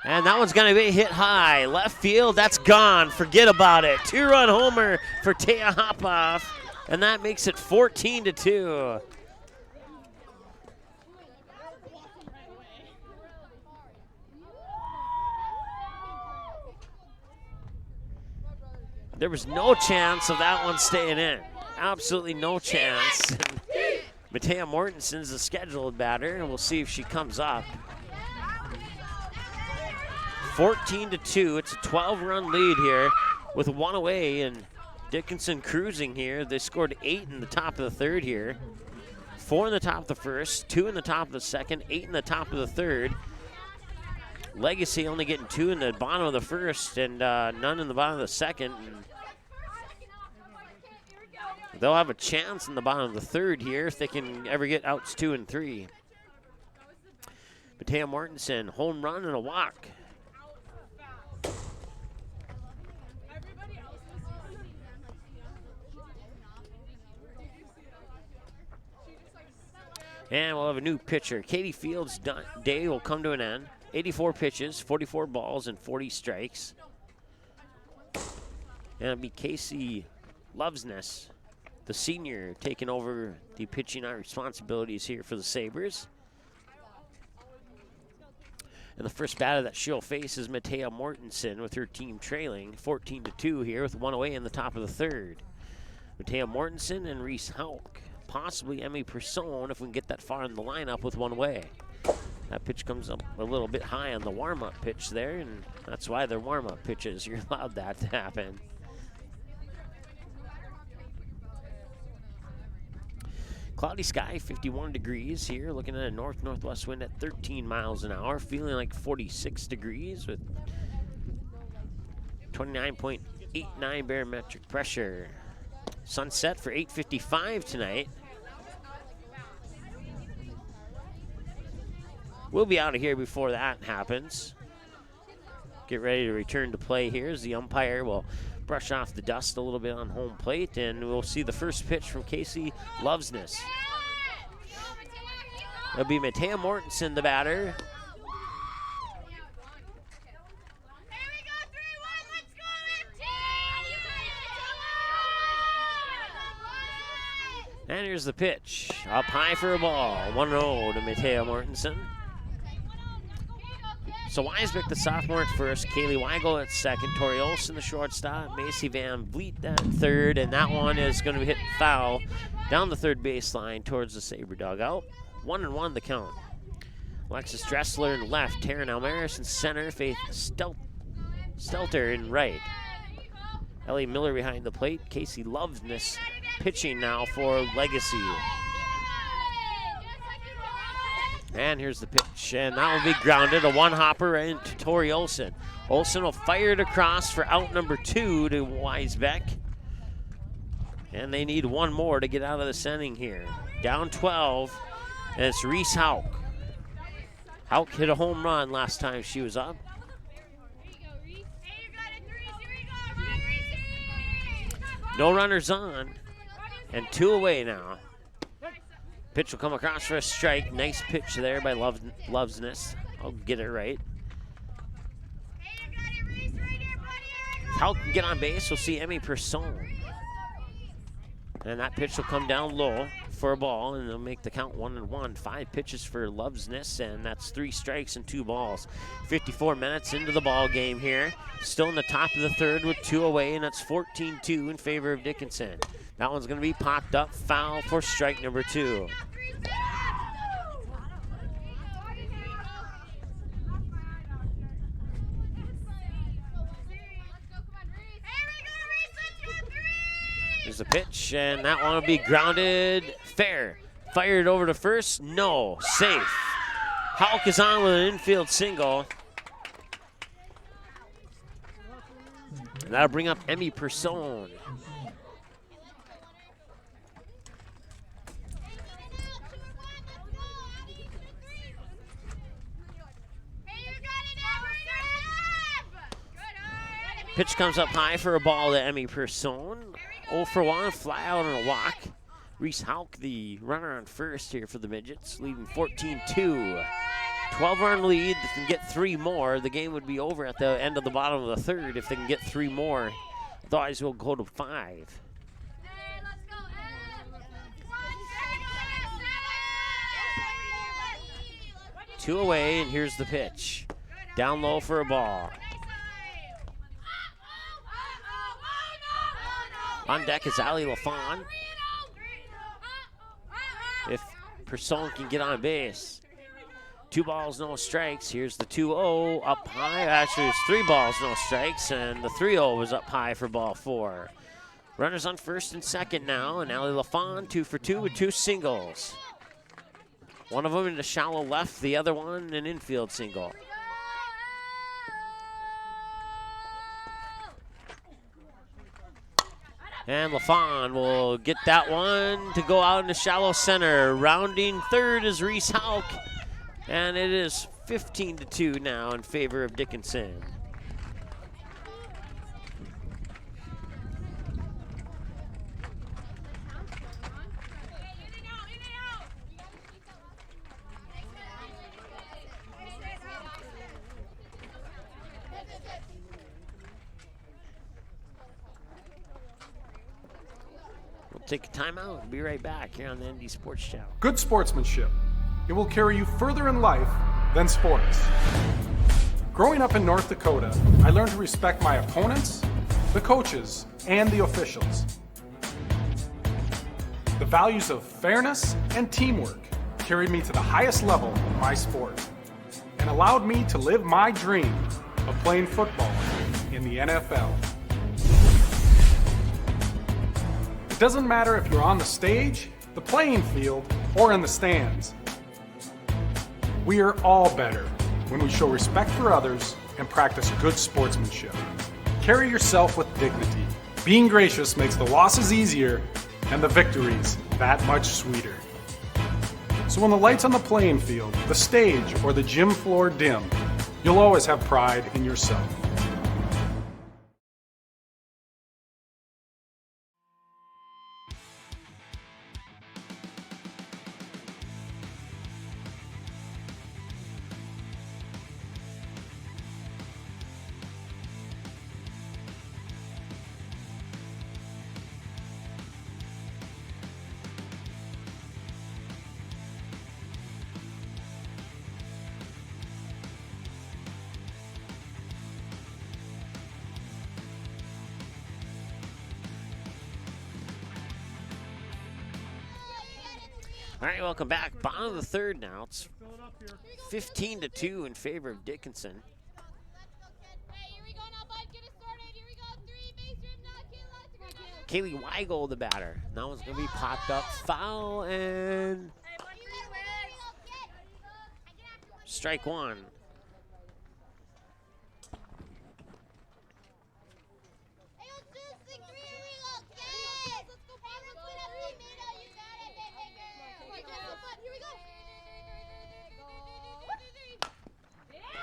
And that one's going to be hit high. Left field, that's gone. Forget about it. 2-run homer for Taya Hopoff, and that makes it 14-2. There was no chance of that one staying in. Absolutely no chance. Matea Mortensen's the scheduled batter, and we'll see if she comes up. 14-2. It's a 12-run lead here with 1 away, and Dickinson cruising here. They scored 8 in the top of the third here. 4 in the top of the first, 2 in the top of the second, 8 in the top of the third. Legacy only getting 2 in the bottom of the first and none in the bottom of the second. They'll have a chance in the bottom of the third here if they can ever get outs 2 and 3. Matea Mortensen, home run and a walk. And we'll have a new pitcher. Katie Fields' day will come to an end. 84 pitches, 44 balls, and 40 strikes. And it'll be Casey Lovesness, the senior, taking over the pitching responsibilities here for the Sabres. And the first batter that she'll face is Matea Mortensen, with her team trailing 14-2 here with 1 away in the top of the third. Matea Mortensen and Reese Hauk, possibly Emmy Persone if we can get that far in the lineup with 1 away. That pitch comes up a little bit high on the warm-up pitch there, and that's why they're warm-up pitches. You're allowed that to happen. Cloudy sky, 51 degrees here. Looking at a north-northwest wind at 13 miles an hour. Feeling like 46 degrees with 29.89 barometric pressure. Sunset for 8:55 tonight. We'll be out of here before that happens. Get ready to return to play here as the umpire will brush off the dust a little bit on home plate, and we'll see the first pitch from Casey Lovesness. It'll be Matea Mortensen, the batter. And here's the pitch. Up high for a ball. 1-0 to Matea Mortensen. So Weisbeck, the sophomore, at first. Kaylee Weigel at second. Tori Olsen, the shortstop. Macy Van Vliet at third. And that one is going to be hit foul down the third baseline towards the Sabre dugout. 1-1 the count. Alexis Dressler in left. Taryn Almaris in center. Faith Stelter in right. Ellie Miller behind the plate. Casey Lovesness pitching now for Legacy. And here's the pitch, and that will be grounded. A one-hopper into Tori Olsen. Olsen will fire it across for out number 2 to Weisbeck. And they need 1 more to get out of this inning here. Down 12, and it's Reese Hauk. Hauk hit a home run last time she was up. No runners on, and 2 away now. Pitch will come across for a strike. Nice pitch there by Lovesness. I'll get it right. Hauk can get on base. We'll see Emmy Persone. And that pitch will come down low. for a ball, and they'll make the count 1-1. 5 pitches for Loveness, and that's 3 strikes and 2 balls. 54 minutes into the ball game here. Still in the top of the third with 2 away, and that's 14-2 in favor of Dickinson. That one's going to be popped up, foul for strike number 2. There's a pitch, and that one will be grounded fair. Fired over to first, no, safe. Hauk is on with an infield single. And that'll bring up Emmy Person. Pitch comes up high for a ball to Emmy Person. 0 for 1, fly out on a walk. Reese Hauk, the runner on first here for the Midgets, leading 14-2. 12-run lead. If they can get 3 more, the game would be over at the end of the bottom of the third if they can get 3 more. Otherwise, we'll go to 5. Two away, and here's the pitch. Down low for a ball. On deck is Ali LaFawn. If Person can get on base. 2 balls, no strikes. Here's the 2-0 up high. Actually, it's 3 balls, no strikes, and the 3-0 was up high for ball 4. Runners on first and second now, and Ali LaFawn 2 for 2 with 2 singles. One of them into shallow left, the other one an infield single. And LaFawn will get that one to go out into shallow center. Rounding third is Reese Hauk. And it is 15-2 now in favor of Dickinson. Take a timeout. Be right back here on the ND Sports Channel. Good sportsmanship. It will carry you further in life than sports. Growing up in North Dakota, I learned to respect my opponents, the coaches, and the officials. The values of fairness and teamwork carried me to the highest level of my sport and allowed me to live my dream of playing football in the NFL. It doesn't matter if you're on the stage, the playing field, or in the stands. We are all better when we show respect for others and practice good sportsmanship. Carry yourself with dignity. Being gracious makes the losses easier and the victories that much sweeter. So when the lights on the playing field, the stage, or the gym floor dim, you'll always have pride in yourself. All right, welcome back. Bottom of the third now. It's 15-2 in favor of Dickinson. Kaylee Weigel, the batter. That one's going to be popped up. Foul and strike 1.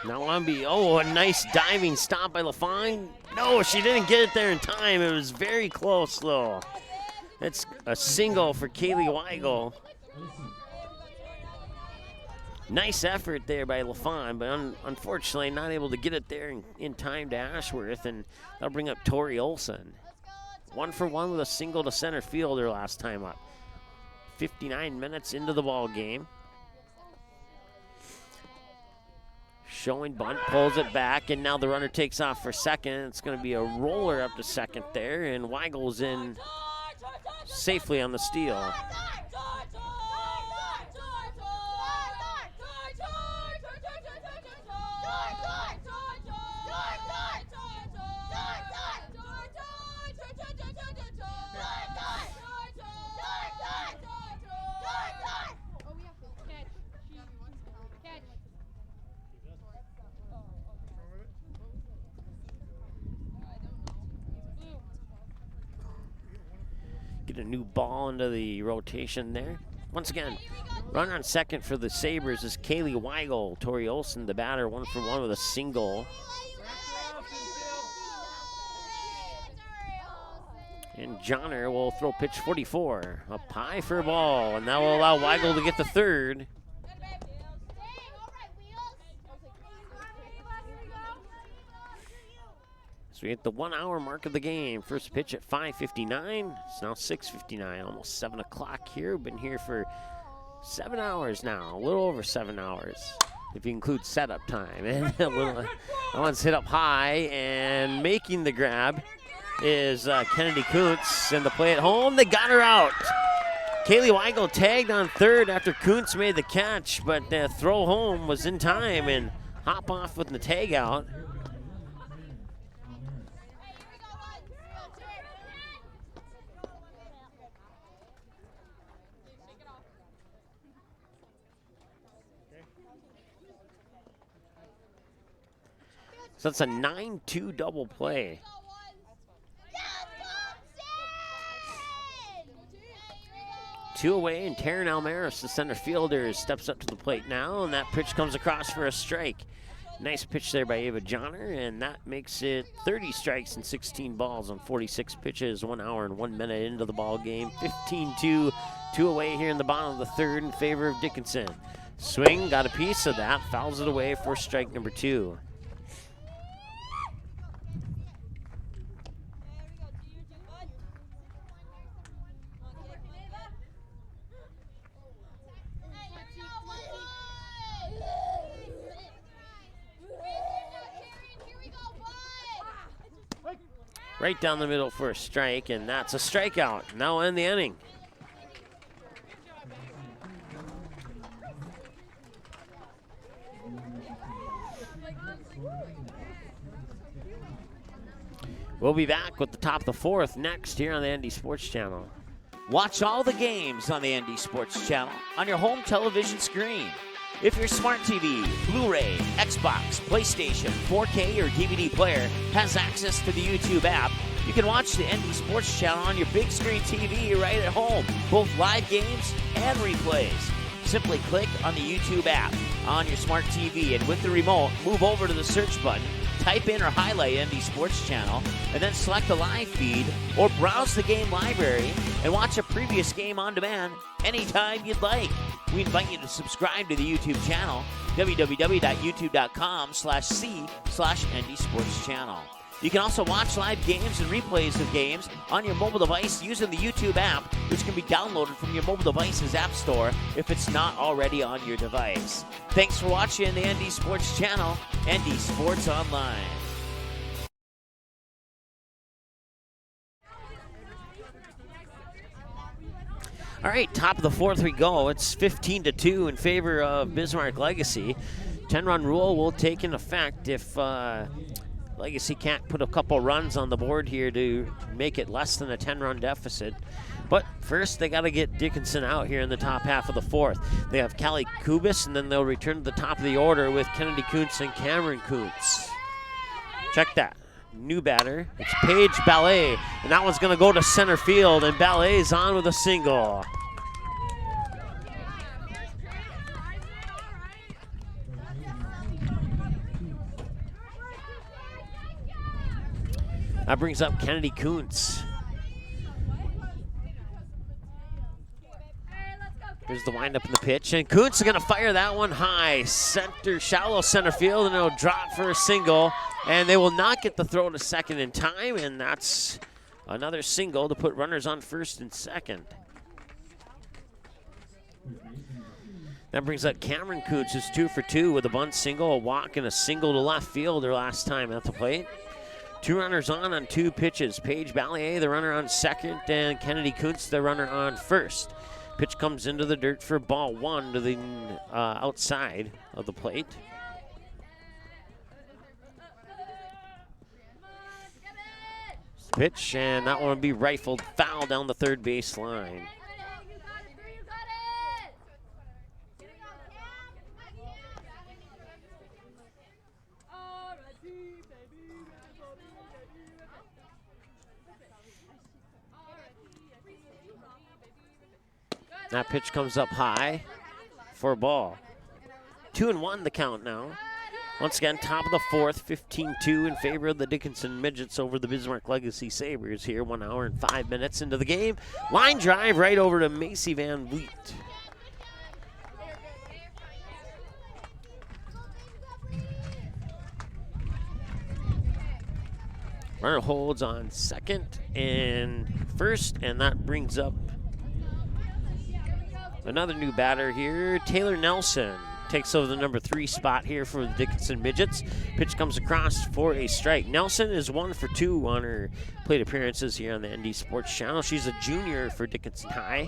Now on be, a nice diving stop by LaFawn. No, she didn't get it there in time. It was very close, though. That's a single for Kaylee Weigel. Nice effort there by LaFawn, but unfortunately not able to get it there in time to Ashworth, and that'll bring up Tori Olson. 1 for 1 with a single to center field her last time up. 59 minutes into the ball game. Showing bunt, pulls it back, and now the runner takes off for second. It's going to be a roller up to second there, and Weigel's in safely on the steal. Get a new ball into the rotation there. Once again, runner on second for the Sabres is Kaylee Weigel. Tori Olsen, the batter, 1-for-1 with a single. And Johnner will throw pitch 44. Up high for a ball, and that will allow Weigel to get the third. So we hit the 1 hour mark of the game. First pitch at 5:59. It's now 6:59, almost 7 o'clock here. We've been here for 7 hours now, a little over 7 hours, if you include setup time. And that one's hit up high, and making the grab is Kennedy Kuntz. And the play at home, they got her out. Kaylee Weigel tagged on third after Kuntz made the catch, but the throw home was in time, and hop off with the tag out. So it's a 9-2 double play. Two away, and Taryn Almaris, the center fielder, steps up to the plate now, and that pitch comes across for a strike. Nice pitch there by Ava Johnner, and that makes it 30 strikes and 16 balls on 46 pitches, 1 hour and 1 minute into the ball game. 15-2, two away here in the bottom of the third in favor of Dickinson. Swing, got a piece of that, fouls it away for strike number 2. Right down the middle for a strike, and that's a strikeout. Now end the inning. We'll be back with the top of the fourth next here on the ND Sports Channel. Watch all the games on the ND Sports Channel on your home television screen. If your smart TV, Blu-ray, Xbox, PlayStation, 4K, or DVD player has access to the YouTube app, you can watch the ND Sports Channel on your big screen TV right at home, both live games and replays. Simply click on the YouTube app on your smart TV, and with the remote, move over to the search button, type in or highlight ND Sports Channel, and then select the live feed or browse the game library and watch a previous game on demand anytime you'd like. We invite you to subscribe to the YouTube channel, www.youtube.com/c/ND Sports Channel. You can also watch live games and replays of games on your mobile device using the YouTube app, which can be downloaded from your mobile device's app store if it's not already on your device. Thanks for watching the ND Sports Channel, ND Sports Online. All right, top of the fourth we go. It's 15-2 in favor of Bismarck Legacy. 10-run rule will take in effect if Legacy can't put a couple runs on the board here to make it less than a 10-run deficit. But first, they got to get Dickinson out here in the top half of the fourth. They have Callie Kubis, and then they'll return to the top of the order with Kennedy Kuntz and Cameron Kuntz. Check that. New batter. It's Paige Ballet, and that one's going to go to center field, and Ballet's on with a single. That brings up Kennedy Kuntz. Here's the windup in the pitch, and Kuntz is going to fire that one high. Shallow center field, and it'll drop for a single. And they will not get the throw to second in time, and that's another single to put runners on first and second. That brings up Cameron Coots, who's 2 for 2 with a bunt single, a walk, and a single to left field their last time at the plate. 2 runners on 2 pitches. Paige Ballier, the runner on second, and Kennedy Coots, the runner on first. Pitch comes into the dirt for ball 1 to the outside of the plate. Pitch, and that one will be rifled foul down the third base line. That pitch comes up high for a ball. 2-1 the count now. Once again, top of the fourth, 15-2 in favor of the Dickinson Midgets over the Bismarck Legacy Sabres here, 1 hour and 5 minutes into the game. Line drive right over to Macy Van Vliet. Runner holds on second and first, and that brings up another new batter here. Taylor Nelson takes over the number 3 spot here for the Dickinson Midgets. Pitch comes across for a strike. Nelson is 1 for 2 on her plate appearances here on the ND Sports Channel. She's a junior for Dickinson High.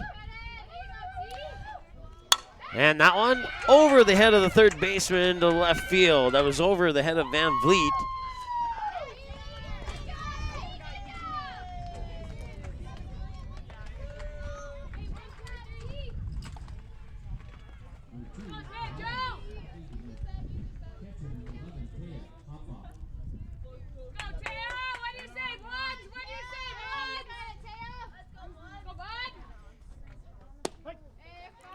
And that one over the head of the third baseman to left field. That was over the head of Van Vliet.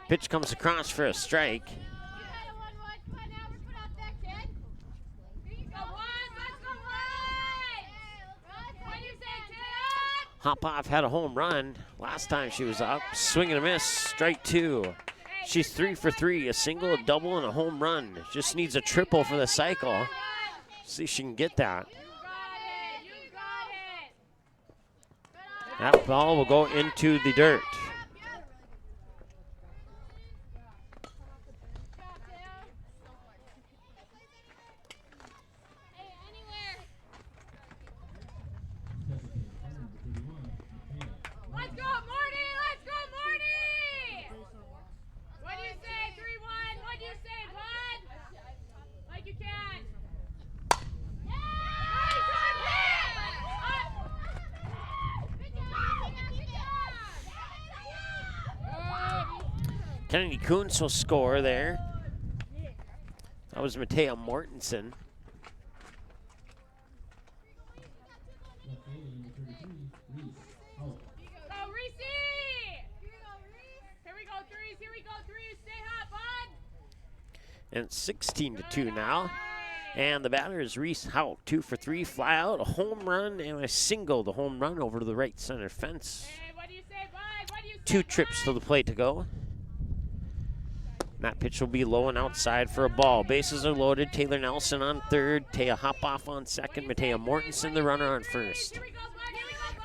Pitch comes across for a strike. Hopoff had a home run last time she was up. Swing and a miss, strike 2. She's 3 for 3, a single, a double, and a home run. Just needs a triple for the cycle. See if she can get that. That ball will go into the dirt. Kennedy Kuntz will score there. That was Matea Mortensen. And it's 16-2 now. And the batter is Reese Houck, 2 for 3, fly out, a home run, and a single. The home run over to the right center fence. 2 trips to the plate to go. That pitch will be low and outside for a ball. Bases are loaded. Taylor Nelson on third. Taya Hopoff on second. Matea Mortensen, the runner, on first.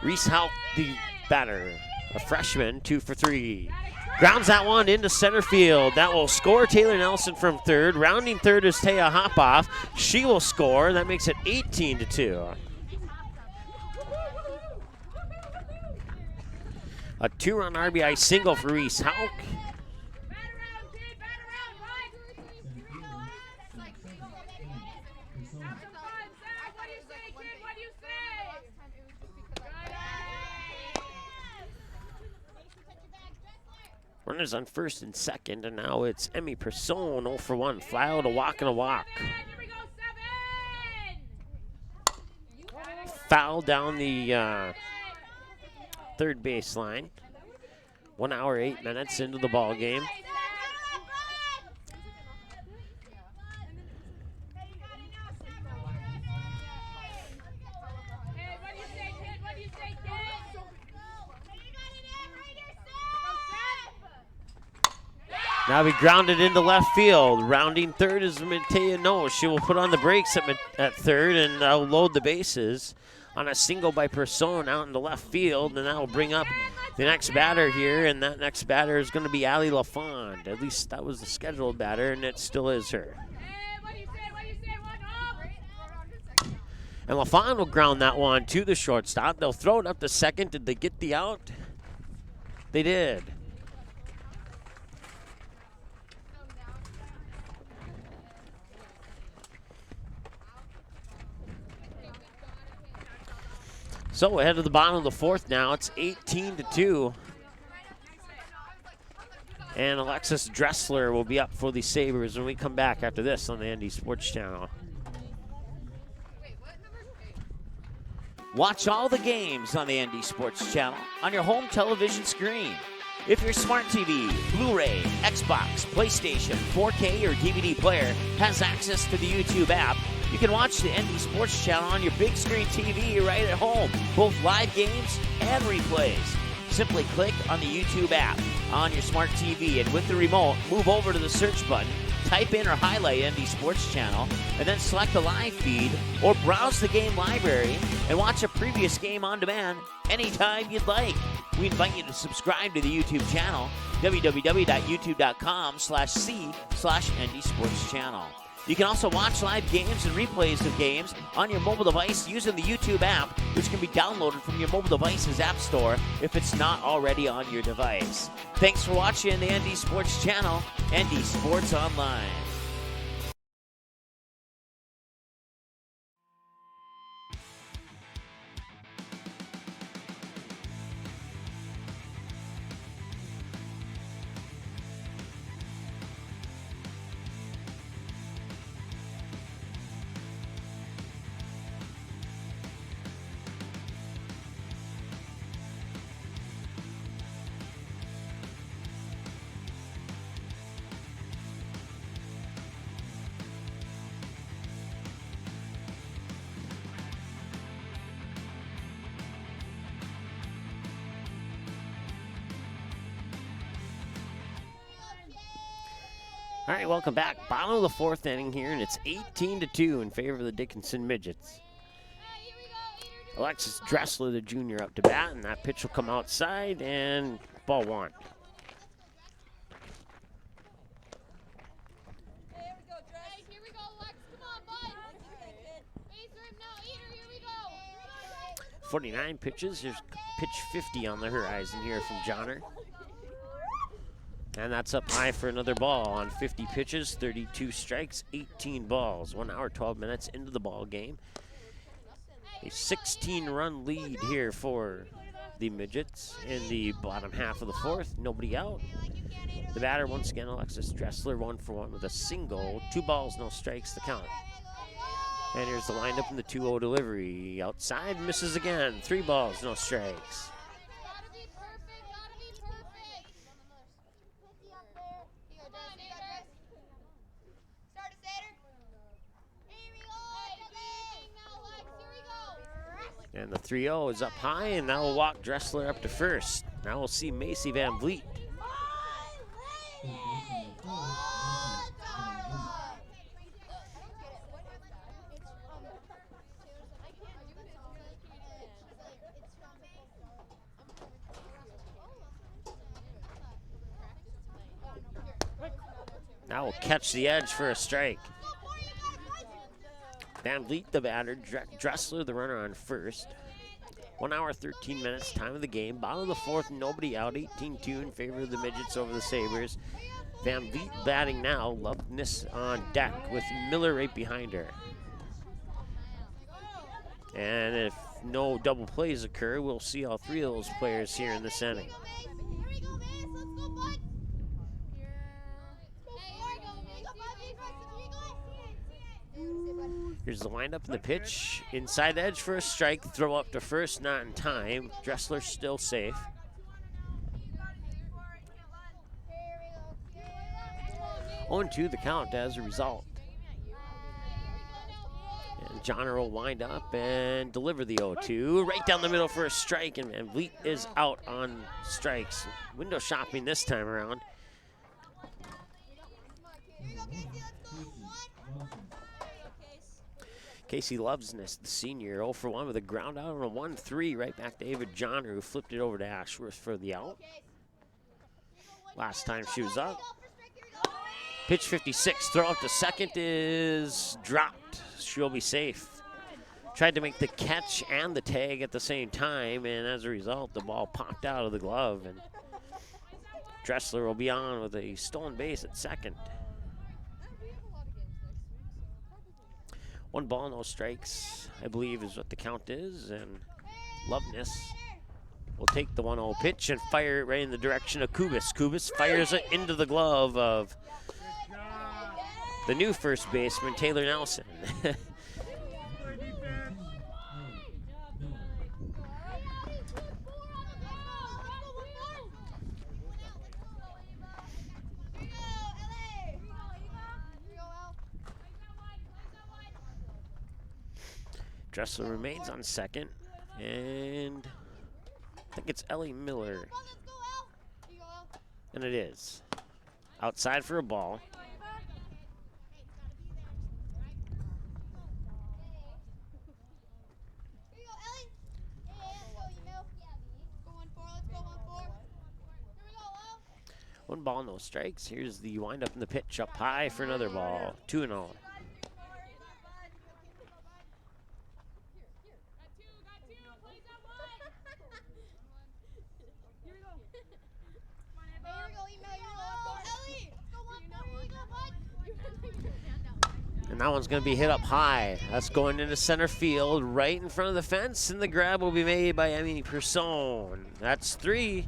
Reese Houck, the batter, a freshman, 2 for 3. Grounds that one into center field. That will score Taylor Nelson from third. Rounding third is Taya Hopoff. She will score. That makes it 18-2. A 2-run RBI single for Reese Houck. Runners on first and second, and now it's Emmy Person, 0 for 1. Fly out, a walk, and a walk. Foul down the third baseline. 1 hour, 8 minutes into the ball game. Now we grounded into left field. Rounding third is Matea. No, she will put on the brakes at third and load the bases. on a single by Person out in the left field, and that will bring up the next batter here, and that next batter is going to be Allie LaFond. At least that was the scheduled batter, and it still is her. And LaFond will ground that one to the shortstop. They'll throw it up to second. Did they get the out? They did. So ahead of the bottom of the fourth now. It's 18-2. And Alexis Dressler will be up for the Sabres when we come back after this on the ND Sports Channel. Watch all the games on the ND Sports Channel on your home television screen. If your smart TV, Blu-ray, Xbox, PlayStation, 4K, or DVD player has access to the YouTube app, you can watch the ND Sports Channel on your big screen TV right at home, both live games and replays. Simply click on the YouTube app on your smart TV, and with the remote, move over to the search button, type in or highlight ND Sports Channel, and then select the live feed or browse the game library and watch a previous game on demand anytime you'd like. We invite you to subscribe to the YouTube channel, www.youtube.com/c/ND Sports Channel. You can also watch live games and replays of games on your mobile device using the YouTube app, which can be downloaded from your mobile device's app store if it's not already on your device. Thanks for watching the ND Sports Channel, ND Sports Online. All right, welcome back. Bottom of the fourth inning here, and it's 18-2 in favor of the Dickinson Midgets. Alexis Dressler, the junior, up to bat, and that pitch will come outside, and ball one. Here we go, Lex. Come on, bud. Base rim now. Eater, here we go. 49 pitches. There's pitch 50 on the horizon here from Johnner. And that's up high for another ball on 50 pitches, 32 strikes, 18 balls. 1 hour, 12 minutes into the ball game. A 16-run lead here for the Midgets in the bottom half of the fourth. Nobody out. The batter, once again, Alexis Dressler, 1 for 1 with a single. 2 balls, no strikes, the count. And here's the windup in the 2-0 delivery. Outside, misses again. 3 balls, no strikes. And the 3-0 is up high, and now we'll walk Dressler up to first. Now we'll see Macy Van Vliet. Now we'll catch the edge for a strike. Van Vliet, the batter, Dressler, the runner on first. 1 hour, 13 minutes, time of the game. Bottom of the fourth, nobody out, 18-2 in favor of the Midgets over the Sabres. Van Vliet batting now, Loveness on deck with Miller right behind her. And if no double plays occur, we'll see all 3 of those players here in this inning. Here's the windup and the pitch. Inside edge for a strike. Throw up to first, not in time. Dressler still safe. On 2 the count as a result. And Johnner will wind up and deliver the 0-2. Right down the middle for a strike, and Van Vliet is out on strikes. Window shopping this time around. Casey Loveness, the senior, 0 for 1 with a ground out on a 1-3. Right back to Ava Johner, who flipped it over to Ashworth for the out. Last time she was up. Pitch 56, throw up to second is dropped. She'll be safe. Tried to make the catch and the tag at the same time, and as a result, the ball popped out of the glove, and Dressler will be on with a stolen base at second. 1 ball, no strikes, I believe is what the count is, and Loveness will take the 1-0 pitch and fire it right in the direction of Kubis. Kubis fires it into the glove of the new first baseman, Taylor Nelson. Dressler remains on second, and I think it's Ellie Miller. And it is. Outside for a ball. One ball, no strikes. Here's the windup in the pitch up high for another ball. 2-0. And that one's going to be hit up high. That's going into center field, right in front of the fence, and the grab will be made by Emmy Person. That's 3.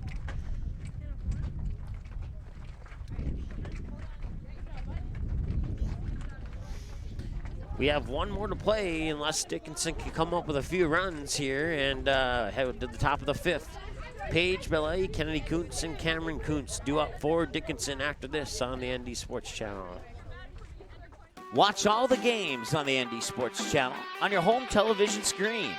We have 1 more to play unless Dickinson can come up with a few runs here and head to the top of the 5th. Paige Belay, Kennedy Kuntz, and Cameron Kuntz due up for Dickinson after this on the ND Sports Channel. Watch all the games on the ND Sports Channel on your home television screen.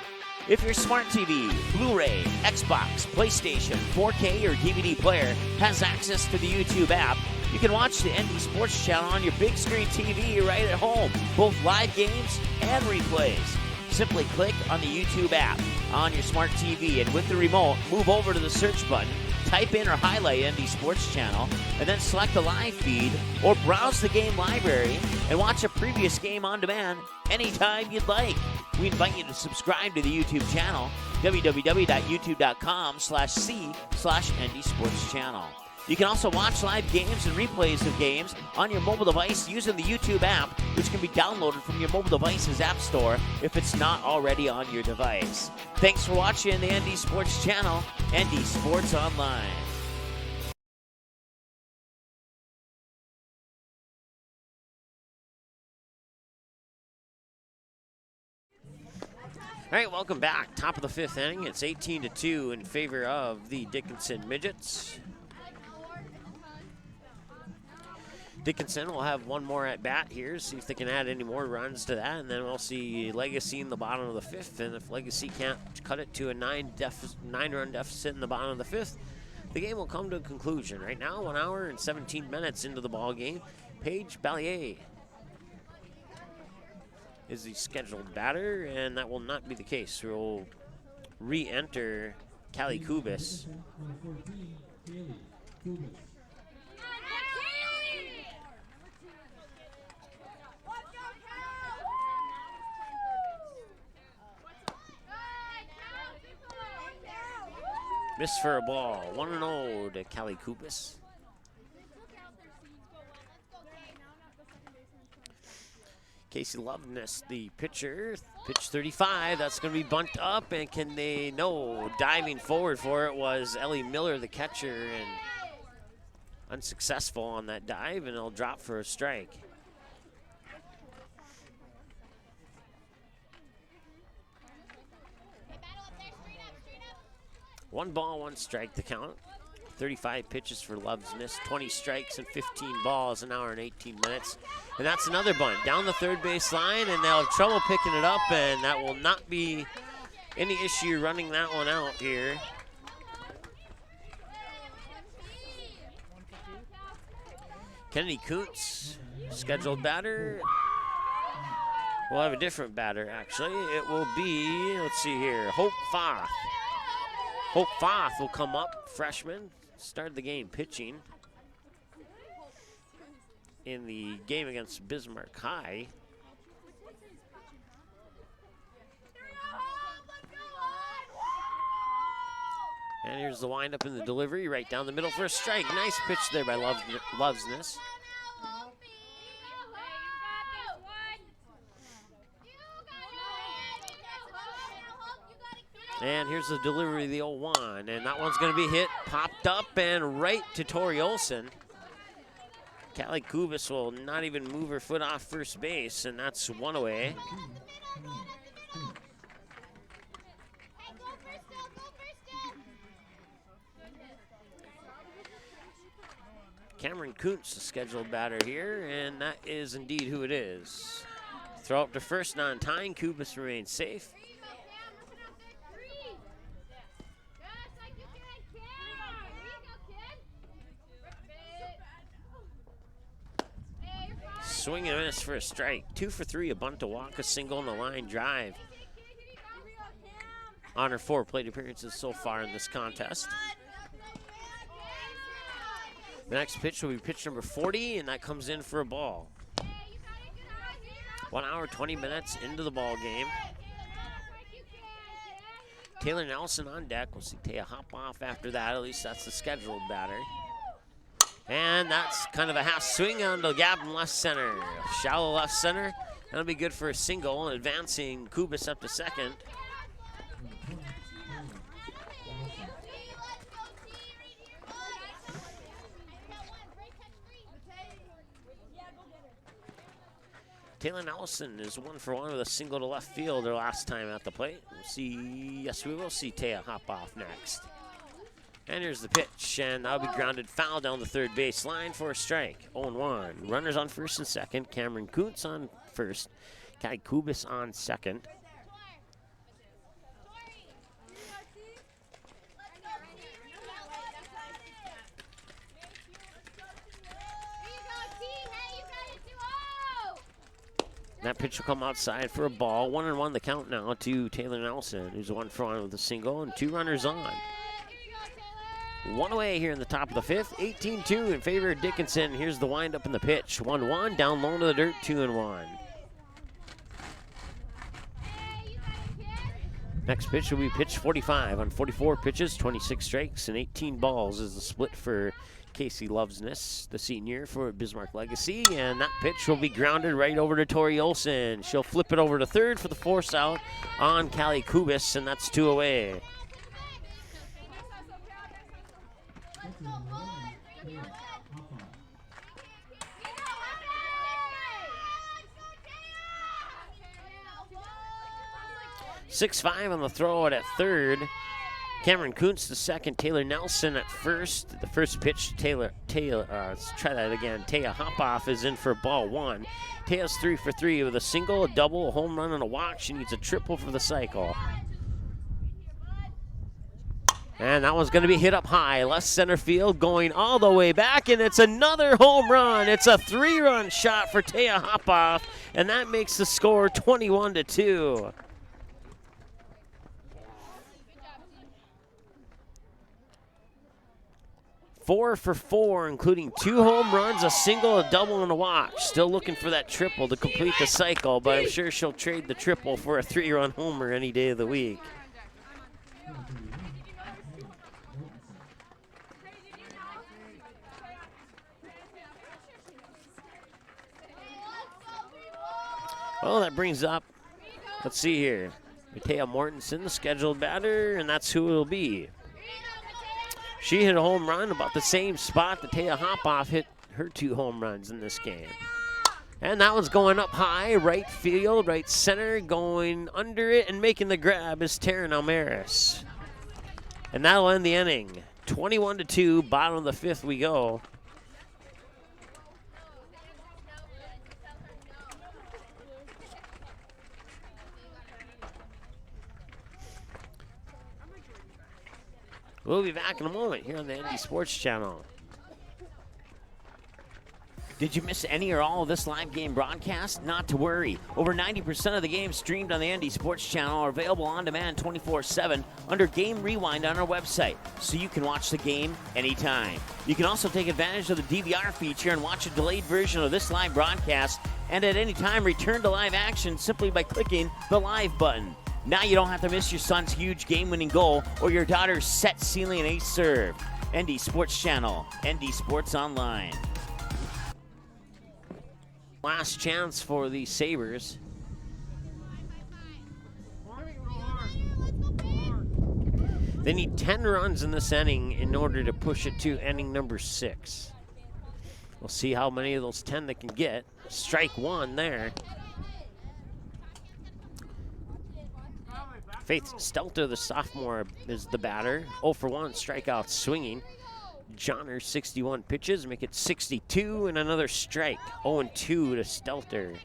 If your smart TV, Blu-ray, Xbox, PlayStation, 4K, or DVD player has access to the YouTube app, you can watch the ND Sports Channel on your big screen TV right at home, both live games and replays. Simply click on the YouTube app on your smart TV, and with the remote, move over to the search button, type in or highlight ND Sports Channel, and then select the live feed or browse the game library and watch a previous game on demand anytime you'd like. We invite you to subscribe to the YouTube channel, www.youtube.com/c/ND Sports Channel. You can also watch live games and replays of games on your mobile device using the YouTube app, which can be downloaded from your mobile device's app store if it's not already on your device. Thanks for watching the ND Sports Channel, ND Sports Online. All right, welcome back. Top of the 5th inning. It's 18-2 in favor of the Dickinson Midgets. Dickinson will have 1 more at bat here, see if they can add any more runs to that, and then we'll see Legacy in the bottom of the 5th, and if Legacy can't cut it to a 9-run deficit in the bottom of the 5th, the game will come to a conclusion. Right now, 1 hour and 17 minutes into the ball game, Paige Ballier is the scheduled batter, and that will not be the case. We'll re-enter Callie Kubis. Miss for a ball, 1-0 to Callie Kubis. Casey Loveness, the pitcher, pitch 35. That's going to be bunt up, and can they? No, diving forward for it was Ellie Miller, the catcher, and unsuccessful on that dive, and it'll drop for a strike. One ball, 1 strike to count. 35 pitches for Loveness, 20 strikes and 15 balls, 1 hour and 18 minutes. And that's another bunt down the third base line, and they'll have trouble picking it up, and that will not be any issue running that one out here. Kennedy Kuntz, scheduled batter. We'll have a different batter, actually. It will be, let's see here, Hope Foth. Hope Foth will come up, freshman. Started the game pitching in the game against Bismarck High. And here's the windup in the delivery, right down the middle for a strike. Nice pitch there by Loveness. And here's the delivery of the 0-1, and that one's going to be hit, popped up, and right to Tori Olson. Callie Kubis will not even move her foot off first base, and that's one away. Cameron Kuntz, the scheduled batter here, and that is indeed who it is. Throw up to first, non-tying. Kubis remains safe. Swing and miss for a strike. 2 for 3, a bunt, a walk, a single, and a line drive. On her 4 plate appearances so far in this contest. The next pitch will be pitch number 40, and that comes in for a ball. 1 hour, 20 minutes into the ball game. Taylor Nelson on deck. We'll see Taya hop off after that. At least that's the scheduled batter. And that's kind of a half swing on the gap in left center. Shallow left center. That'll be good for a single, and advancing Kubis up to second. Taylor Nelson is 1 for 1 with a single to left field their last time at the plate. We'll see, yes, we will see Taya hop off next. And here's the pitch, and that'll be grounded foul down the third base line for a strike. 0-1. Runners on first and second. Cameron Kuntz on first. Kai Kubis on second. That pitch will come outside for a ball. 1-1 the count now to Taylor Nelson, who's 1 for 1 with a single, and 2 runners on. 1 away here in the top of the 5th. 18-2 in favor of Dickinson. Here's the windup in the pitch. 1-1, down low to the dirt, 2-1. Next pitch will be pitch 45 on 44 pitches, 26 strikes, and 18 balls is the split for Casey Loveness, the senior for Bismarck Legacy, and that pitch will be grounded right over to Tori Olson. She'll flip it over to third for the force out on Callie Kubis, and that's 2 away. Six-5 on the throw at third. Cameron Kuntz the second, Taylor Nelson at first. The first pitch, let's try that again. Taya Hopoff is in for ball 1. Taya's 3 for 3 with a single, a double, a home run, and a walk. She needs a triple for the cycle. And that one's going to be hit up high, left center field, going all the way back, and it's another home run. It's a 3-run shot for Taya Hopoff, and that makes the score 21-2. 4 for 4, including 2 home runs, a single, a double, and a walk. Still looking for that triple to complete the cycle, but I'm sure she'll trade the triple for a 3-run homer any day of the week. Well, that brings up, let's see here, Matea Mortensen, the scheduled batter, and that's who it'll be. She hit a home run about the same spot that Taya Hopoff hit her 2 home runs in this game. And that one's going up high, right field, right center, going under it, and making the grab is Taryn Almaris. And that'll end the inning. 21-2, bottom of the 5th we go. We'll be back in a moment here on the ND Sports Channel. Did you miss any or all of this live game broadcast? Not to worry. Over 90% of the games streamed on the ND Sports Channel are available on demand 24/7 under Game Rewind on our website, so you can watch the game anytime. You can also take advantage of the DVR feature and watch a delayed version of this live broadcast, and at any time return to live action simply by clicking the live button. Now you don't have to miss your son's huge game-winning goal or your daughter's set-sealing ace serve. ND Sports Channel, ND Sports Online. Last chance for the Sabres. They need 10 runs in this inning in order to push it to inning number 6. We'll see how many of those 10 they can get. Strike one there. Faith Stelter, the sophomore, is the batter. 0 for 1, strikeout swinging. Johnner, 61 pitches, make it 62, and another strike. 0-2 to Stelter.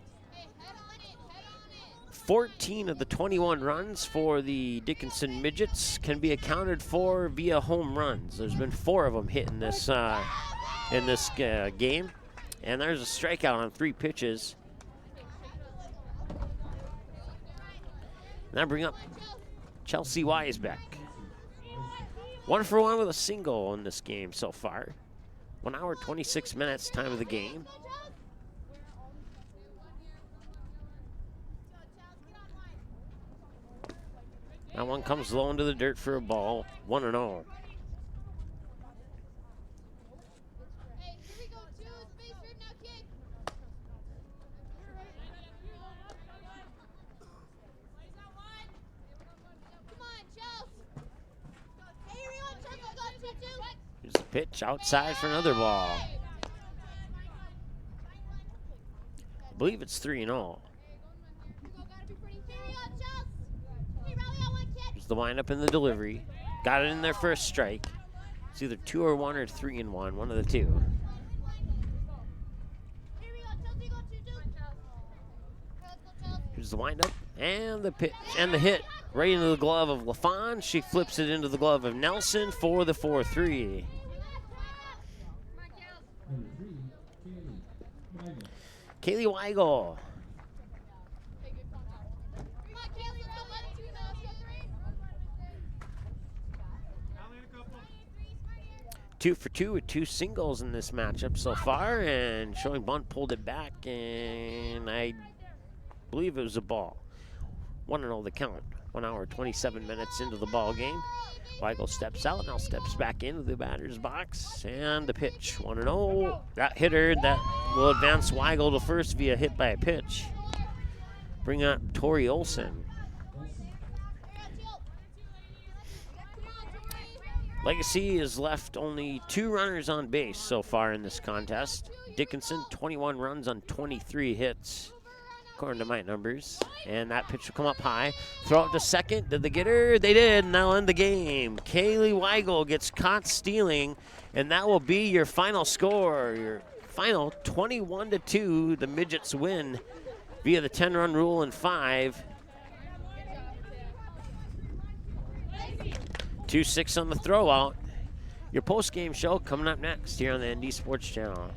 14 of the 21 runs for the Dickinson Midgets can be accounted for via home runs. There's been 4 of them hit in this game, and there's a strikeout on 3 pitches. Now bring up Chelsea Weisbeck. 1 for 1 with a single in this game so far. 1 hour, 26 minutes, time of the game. That one comes low into the dirt for a ball. 1-0. Here's the pitch outside for another ball. I believe it's 3-0. Here's the windup and the delivery. Got it in there for a strike. It's either 2-1 or 3-1, one of the two. Here's the windup and the pitch and the hit right into the glove of LaFawn. She flips it into the glove of Nelson for the 4-3. Kaylee Weigel. Two for 2 with 2 singles in this matchup so far, and showing bunt pulled it back, and I believe it was a ball. 1-0 the count. 1 hour, 27 minutes into the ball game. Weigel steps out, now steps back into the batter's box, and the pitch. 1-0. That hitter that will advance Weigel to first via hit by a pitch. Bring up Tori Olson. Legacy has left only 2 runners on base so far in this contest. Dickinson, 21 runs on 23 hits, according to my numbers. And that pitch will come up high. Throw it to second. Did they get her? They did, and that'll end the game. Kaylee Weigel gets caught stealing, and that will be your final score. Your final 21-2. The Midgets win via the 10-run rule in 5. 2-6 on the throwout. Your post-game show coming up next here on the ND Sports Channel.